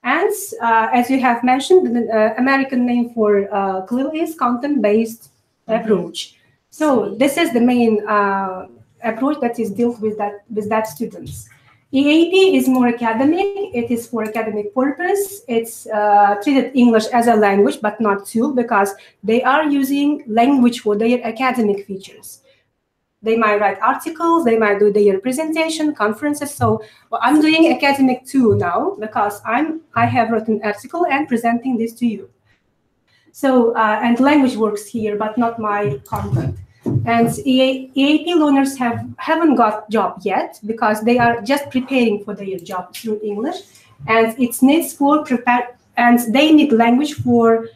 E: And as you have mentioned, the American name for CLIL is content-based approach. So this is the main approach that is dealt with that students. EAP is more academic. It is for academic purpose. It's treated English as a language, but not tool, because they are using language for their academic features. They might write articles, they might do their presentation, conferences. So well, I'm doing academic too now because I have written an article and presenting this to you. So and language works here, but not my content. And EAP learners haven't got job yet because they are just preparing for their job through English, and it's needs for and they need language for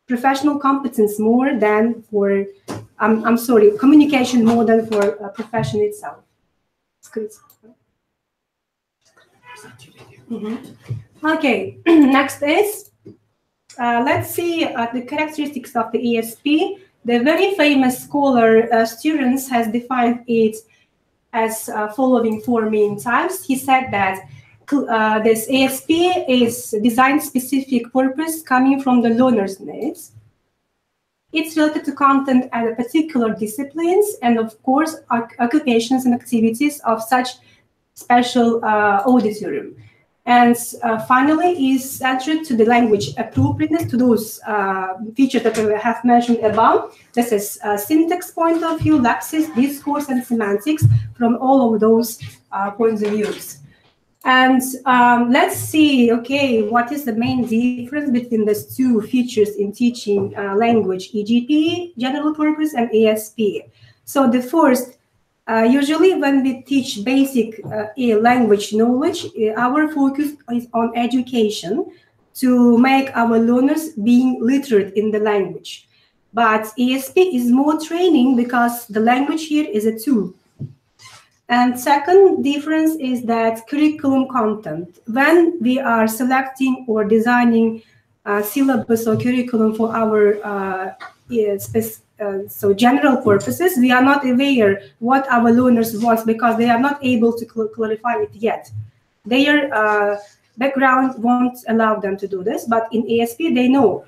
E: professional competence more than for communication more than for a profession itself. Okay, next is let's see the characteristics of the ESP. The very famous scholar Students has defined it as following four main types. He said that this ASP is designed specific purpose coming from the learner's needs. It's related to content and particular disciplines, and of course, occupations and activities of such special auditorium. And finally, is centered to the language appropriateness to those features that I have mentioned above. This is syntax point of view, lexis, discourse, and semantics from all of those points of views. And let's see, okay, what is the main difference between these two features in teaching language, EGP, general purpose, and ASP. So the first, usually when we teach basic language knowledge, our focus is on education to make our learners being literate in the language. But ASP is more training because the language here is a tool. And second difference is that curriculum content. When we are selecting or designing syllabus or curriculum for our so general purposes, we are not aware what our learners want because they are not able to clarify it yet. Their background won't allow them to do this, but in ASP they know.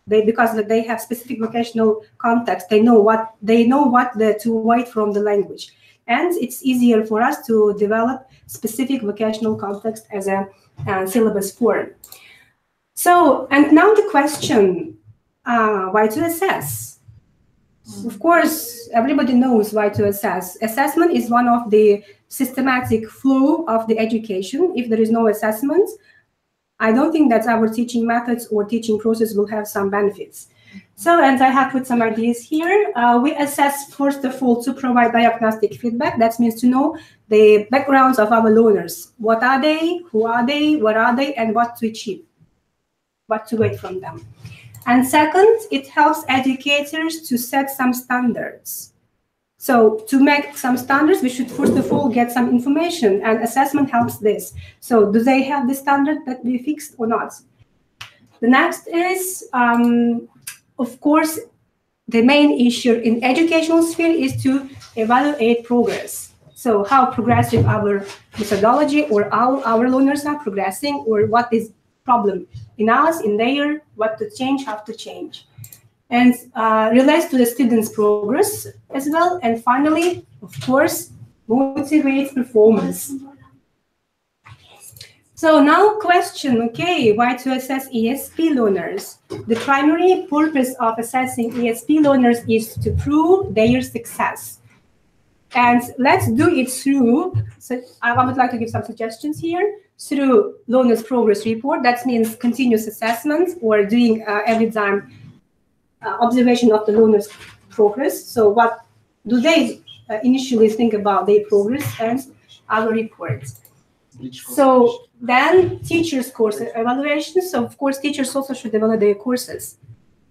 E: Because they have specific vocational context, they know what to write from the language. And it's easier for us to develop specific vocational context as a syllabus form. So, and now the question, why to assess? Of course, everybody knows why to assess. Assessment is one of the systematic flow of the education. If there is no assessment, I don't think that our teaching methods or teaching process will have some benefits. So, and I have put some ideas here. We assess, first of all, to provide diagnostic feedback. That means to know the backgrounds of our learners. What are they? Who are they? What are they? And what to achieve? What to wait from them. And second, it helps educators to set some standards. So to make some standards, we should first of all get some information, and assessment helps this. So do they have the standard that we fixed or not? The next is, of course, the main issue in educational sphere is to evaluate progress. So how progressive our methodology or our learners are progressing, or what is problem in us, in there, what to change, how to change. And relates to the students' progress as well. And finally, of course, motivates performance. So now question, okay, why to assess ESP learners? The primary purpose of assessing ESP learners is to prove their success. And let's do it through, so I would like to give some suggestions here, through learners' progress report. That means continuous assessment or doing every time observation of the learners' progress. So what do they initially think about their progress, and our reports. So then teachers' course evaluation. So of course teachers also should evaluate their courses.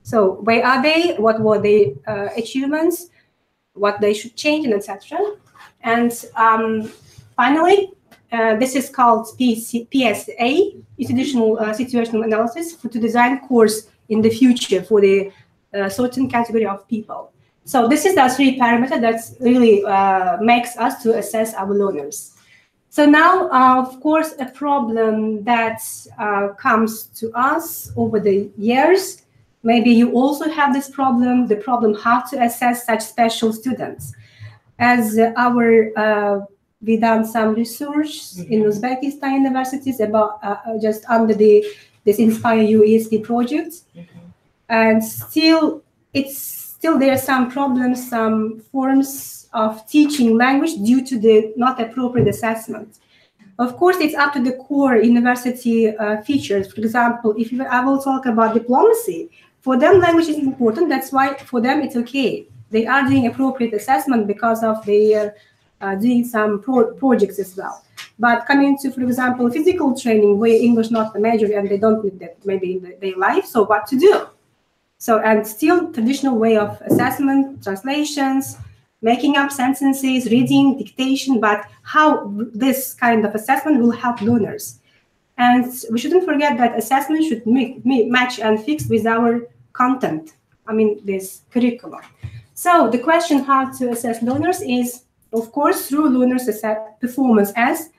E: So where are they? What were their achievements? What they should change, and etc. And finally, this is called PSA, situational analysis, to design course in the future for the certain category of people. So this is the three parameters that really makes us to assess our learners. So now, of course, a problem that comes to us over the years. Maybe you also have this problem, the problem how to assess such special students. As we done some research in Uzbekistan universities about just under this Inspire You ESP project. And still there are some problems, some forms of teaching language due to the not appropriate assessment. Of course, it's up to the core university features. For example, if I will talk about diplomacy, for them language is important. That's why for them it's okay. They are doing appropriate assessment because of their doing some projects as well. But coming to, for example, physical training, where English not the major and they don't need that maybe in their life, so what to do? So, and still traditional way of assessment, translations, making up sentences, reading, dictation, but how this kind of assessment will help learners. And we shouldn't forget that assessment should match and fix with our content, I mean, this curriculum. So the question how to assess learners is, of course, through learners' performance, as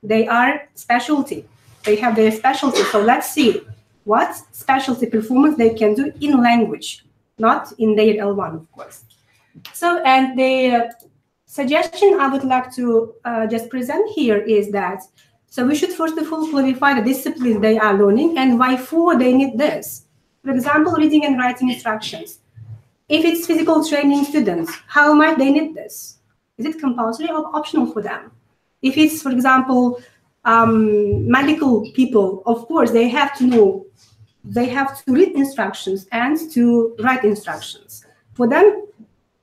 E: they are specialty. They have their specialty. So let's see what specialty performance they can do in language, not in their L1, of course. So, and the suggestion I would like to just present here is that, so we should first of all clarify the discipline they are learning and why for they need this. For example, reading and writing instructions. If it's physical training students, how might they need this? Is it compulsory or optional for them? If it's, for example, medical people, of course, they have to know, they have to read instructions and to write instructions. For them,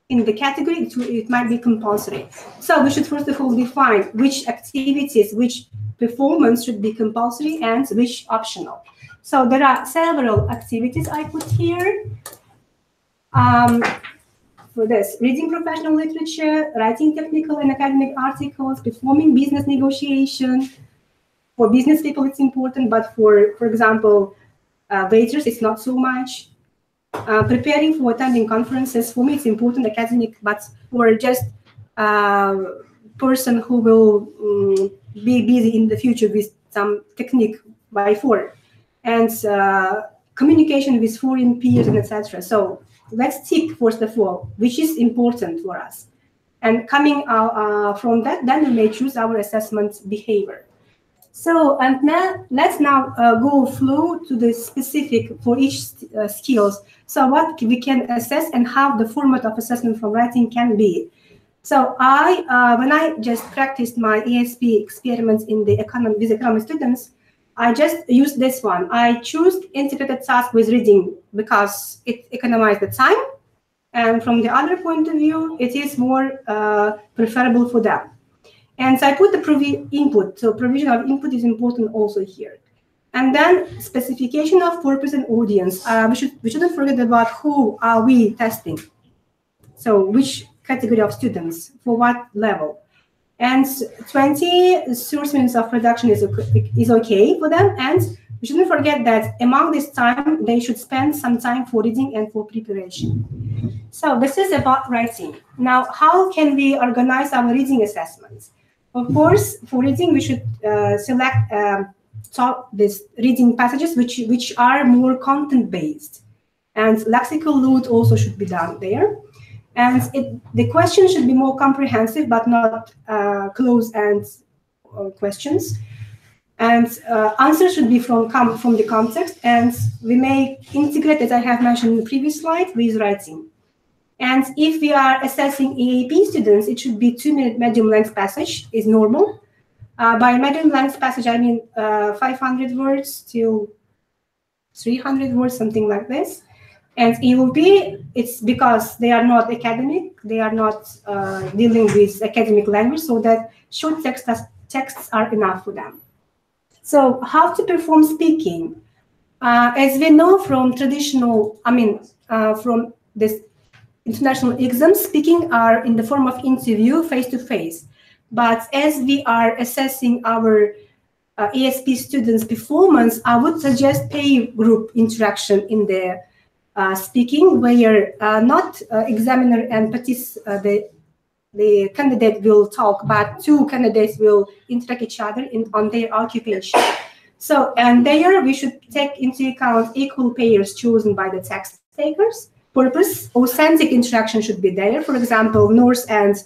E: in the category, it might be compulsory. So we should first of all define which activities, which performance should be compulsory and which optional. So there are several activities I put here. For this, reading professional literature, writing technical and academic articles, performing business negotiation. For business people, it's important, but for example, waiters, it's not so much. Preparing for attending conferences, for me, it's important, academic, but for just person who will be busy in the future with some technique by foreign, and communication with foreign peers and etc. So let's tick first of all, which is important for us. And coming from that, then we may choose our assessment behavior. So, and now let's go through to the specific for each skills. So what we can assess and how the format of assessment from writing can be. So when I just practiced my ESP experiments in the with economic students, I just used this one. I chose integrated task with reading because it economized the time. And from the other point of view, it is more preferable for them. And so I put the input. So provision of input is important also here. And then specification of purpose and audience. We shouldn't forget about who are we testing. So which category of students, for what level. And 20 source minutes of production is okay for them. And we shouldn't forget that among this time, they should spend some time for reading and for preparation. So this is about writing. Now, how can we organize our reading assessments? Of course, for reading, we should select these reading passages which are more content-based. And lexical load also should be done there. And the question should be more comprehensive, but not close-end questions. And answers should be from the context. And we may integrate, as I have mentioned in the previous slide, with writing. And if we are assessing EAP students, it should be 2-minute medium-length passage is normal. By medium-length passage, I mean 500 words to 300 words, something like this. And EOP, it's because they are not academic, they are not dealing with academic language, so that short texts are enough for them. So how to perform speaking? As we know from traditional, from this international exams, speaking are in the form of interview face-to-face. But as we are assessing our ESP students' performance, I would suggest peer group interaction in the speaking, where not examiner and the candidate will talk, but two candidates will interact each other on their occupation. So, and there we should take into account equal pairs chosen by the text takers. Purpose, authentic interaction should be there. For example, nurse and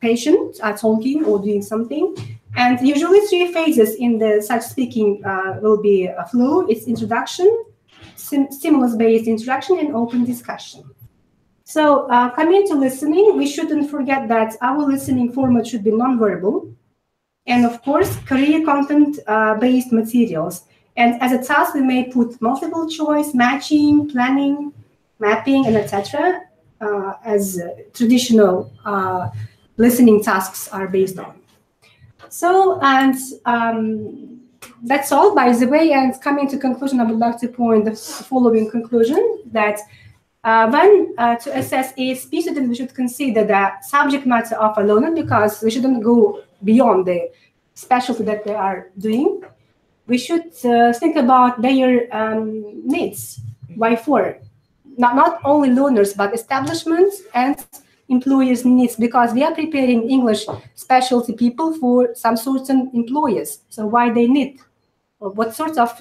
E: patient are talking or doing something. And usually 3 phases in the such speaking will be a flow. It's introduction, stimulus-based interaction, and open discussion. So coming to listening, we shouldn't forget that our listening format should be nonverbal. And of course, career content-based materials. And as a task, we may put multiple choice, matching, planning, mapping, and etc. As traditional listening tasks are based on. So, and that's all, by the way. And coming to conclusion, I would like to point the following conclusion, that when to assess ESP students, we should consider the subject matter of a learner, because we shouldn't go beyond the specialty that they are doing. We should think about their needs. Why for? Not only learners, but establishments and employers' needs, because we are preparing English specialty people for some certain employers. So why they need, or what sort of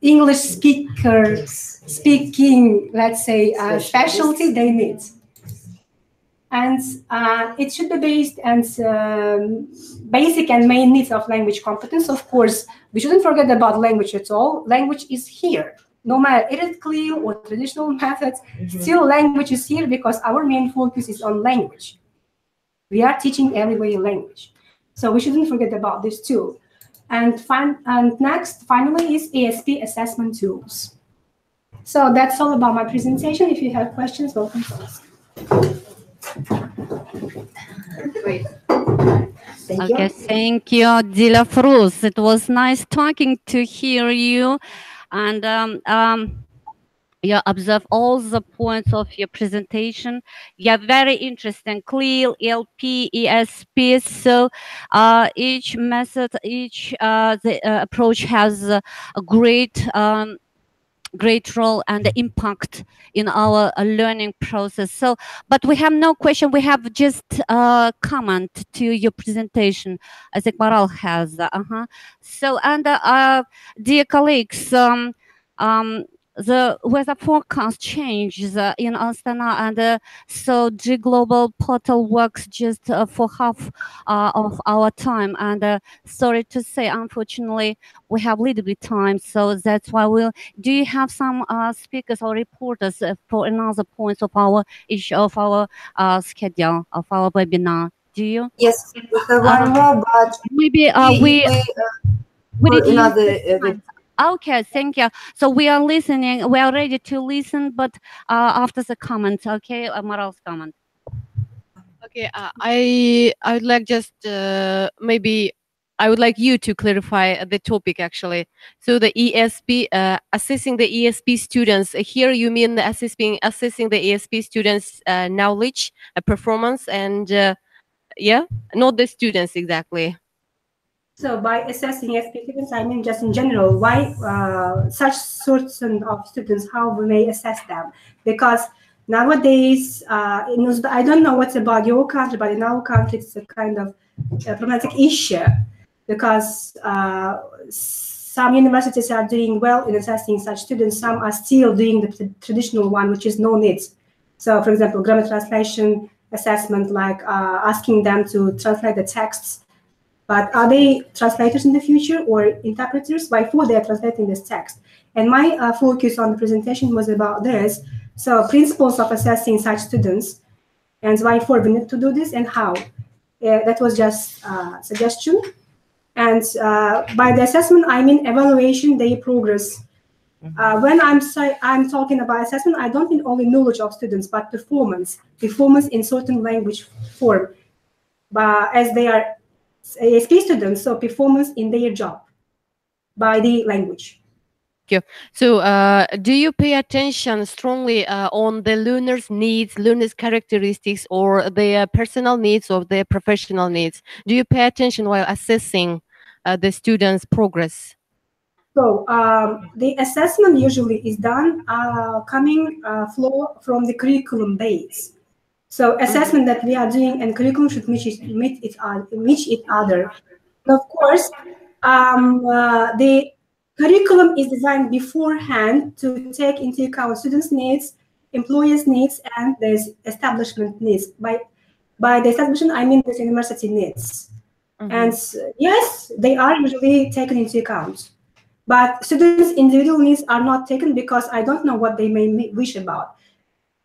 E: English speaking, let's say, specialty they need. And it should be based on basic and main needs of language competence. Of course, we shouldn't forget about language at all. Language is here. No matter it is clear or traditional methods, still language is here, because our main focus is on language. We are teaching everybody language. So we shouldn't forget about this too. And next, finally, is ESP assessment tools. So that's all about my presentation. If you have questions, welcome to ask.
A: Great. Okay, thank you, Dilafruz. It was nice talking to hear you. And you observe all the points of your presentation. Yeah, very interesting. CLIL, ELP, ESP. So each method, each approach has a great role and impact in our learning process. So, but we have no question. We have just a comment to your presentation. I think Maral has. So, and dear colleagues, the weather forecast changes in Astana, and so the global portal works just for half of our time. And sorry to say, unfortunately, we have little bit time, so that's why we'll. Do you have some speakers or reporters for another point of our schedule of our webinar? Do you?
F: Yes, we have one more, but
A: maybe we did
F: another.
A: Okay, thank you. So we are listening. We are ready to listen, but after the comment, okay, Maral's comment.
I: Okay, I would like just maybe I would like you to clarify the topic actually. So the ESP, assessing the ESP students. Here you mean assessing the ESP students' knowledge, performance, and yeah, not the students exactly.
E: So by assessing ESP students, I mean just in general, why such sorts of students, how we may assess them? Because nowadays, I don't know what's about your country, but in our country, it's a kind of problematic issue because some universities are doing well in assessing such students. Some are still doing the traditional one, which is no needs. So, for example, grammar translation assessment, like asking them to translate the texts. But are they translators in the future or interpreters? Why for they are translating this text? And my focus on the presentation was about this. So principles of assessing such students, and why for we need to do this and how. That was just a suggestion. And by the assessment, I mean evaluation their progress. When I'm talking about assessment, I don't mean only knowledge of students, but performance in certain language form. But as they are ASP students, so performance in their job by the language.
I: Thank you. So do you pay attention strongly on the learners' needs, learners' characteristics, or their personal needs or their professional needs? Do you pay attention while assessing the students' progress?
E: So the assessment usually is done coming flow from the curriculum base. So assessment that we are doing and curriculum should meet each other. And of course, the curriculum is designed beforehand to take into account students' needs, employers' needs, and the establishment needs. By the establishment, I mean the university needs. And yes, they are usually taken into account. But students' individual needs are not taken because I don't know what they may wish about.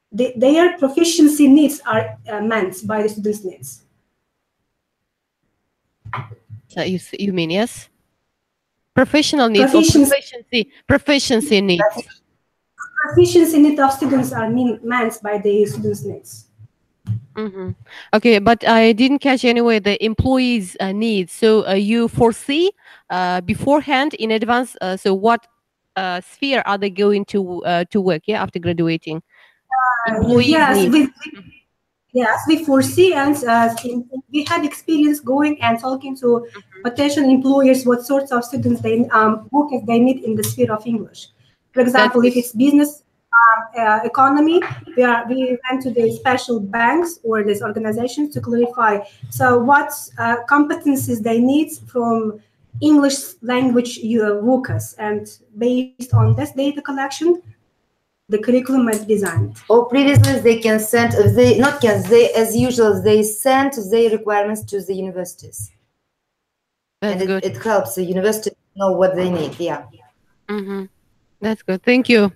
E: Their proficiency needs are meant by the students' needs.
I: So you mean yes? Professional needs or proficiency needs?
E: Proficiency needs of students are meant by the students' needs.
I: Okay, but I didn't catch anyway the employees' needs. So you foresee beforehand in advance. So what sphere are they going to work? Yeah, after graduating.
E: Yes, we foresee, and we had experience going and talking to potential employers what sorts of students workers they need in the sphere of English. For example, if it's business economy, we went to the special banks or these organizations to clarify. So what competencies they need from English language workers, and based on this data collection, the curriculum is designed.
F: Or previously they can send, as usual, they send their requirements to the universities.
I: That's good.
F: It helps the university know what they need, yeah.
I: That's good, thank you.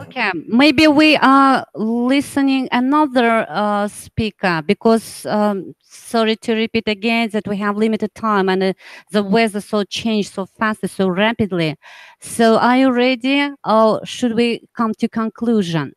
A: Okay, maybe we are listening another speaker because sorry to repeat again that we have limited time and the weather so changed so fast, so rapidly. So are you ready or should we come to conclusion?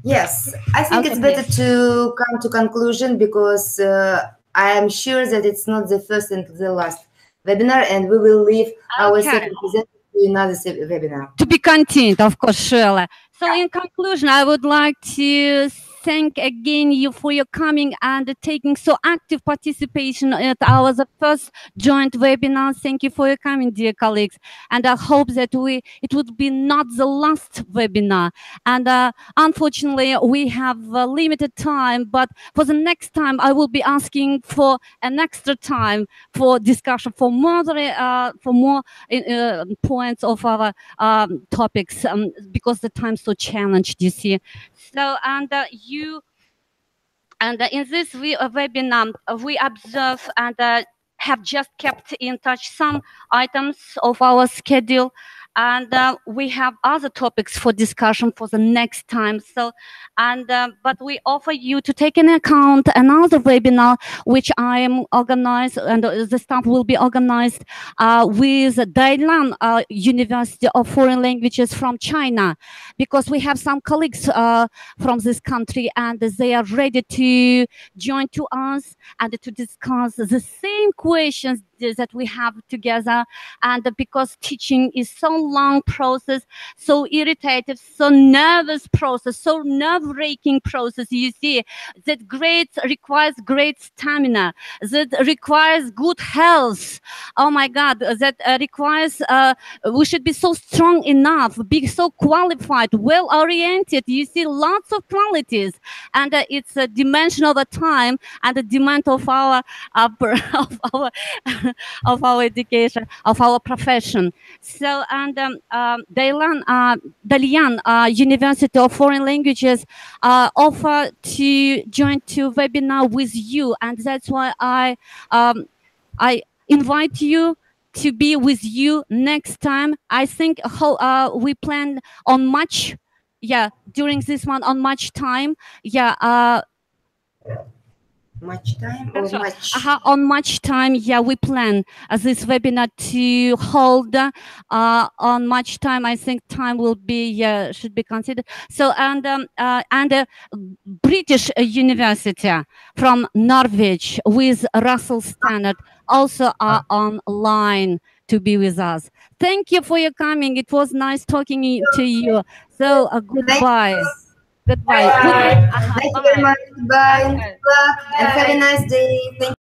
F: Yes, I think it's better to come to conclusion because I am sure that it's not the first and the last webinar, and we will leave our second presenter to another webinar.
A: To be continued, of course, Shirley. So in conclusion, I would like to thank again you for your coming and taking so active participation at our the first joint webinar. Thank you for your coming, dear colleagues. And I hope that it would be not the last webinar. And unfortunately, we have limited time, but for the next time, I will be asking for an extra time for discussion, for more points of our topics, because the time's so challenged, you see. So, and in this webinar, we observe and have just kept in touch some items of our schedule, and we have other topics for discussion for the next time. So, and but we offer you to take into account another webinar which I am organized, and the staff will be organized with Dailan University of Foreign Languages from China, because we have some colleagues from this country, and they are ready to join to us and to discuss the same questions that we have together. And because teaching is so long process, so irritative, so nervous process, so nerve-wracking process, you see, that requires great stamina, that requires good health. Oh my God, that requires, we should be so strong enough, be so qualified, well-oriented, you see, lots of qualities. And it's a dimension of a time and a demand of our of our education, of our profession. So, and Dalian University of Foreign Languages offer to join to webinar with you, and that's why I invite you to be with you next time. I think we plan on March, during this month on March time,
F: Much time or much?
A: On March time, we plan this webinar to hold on March time. I think time will be should be considered. So, and British University from Norwich with Russell Standard also are online to be with us. Thank you for your coming. It was nice talking to you. So goodbye. Goodbye.
F: Thank you very much. Bye. And have a nice day. Thank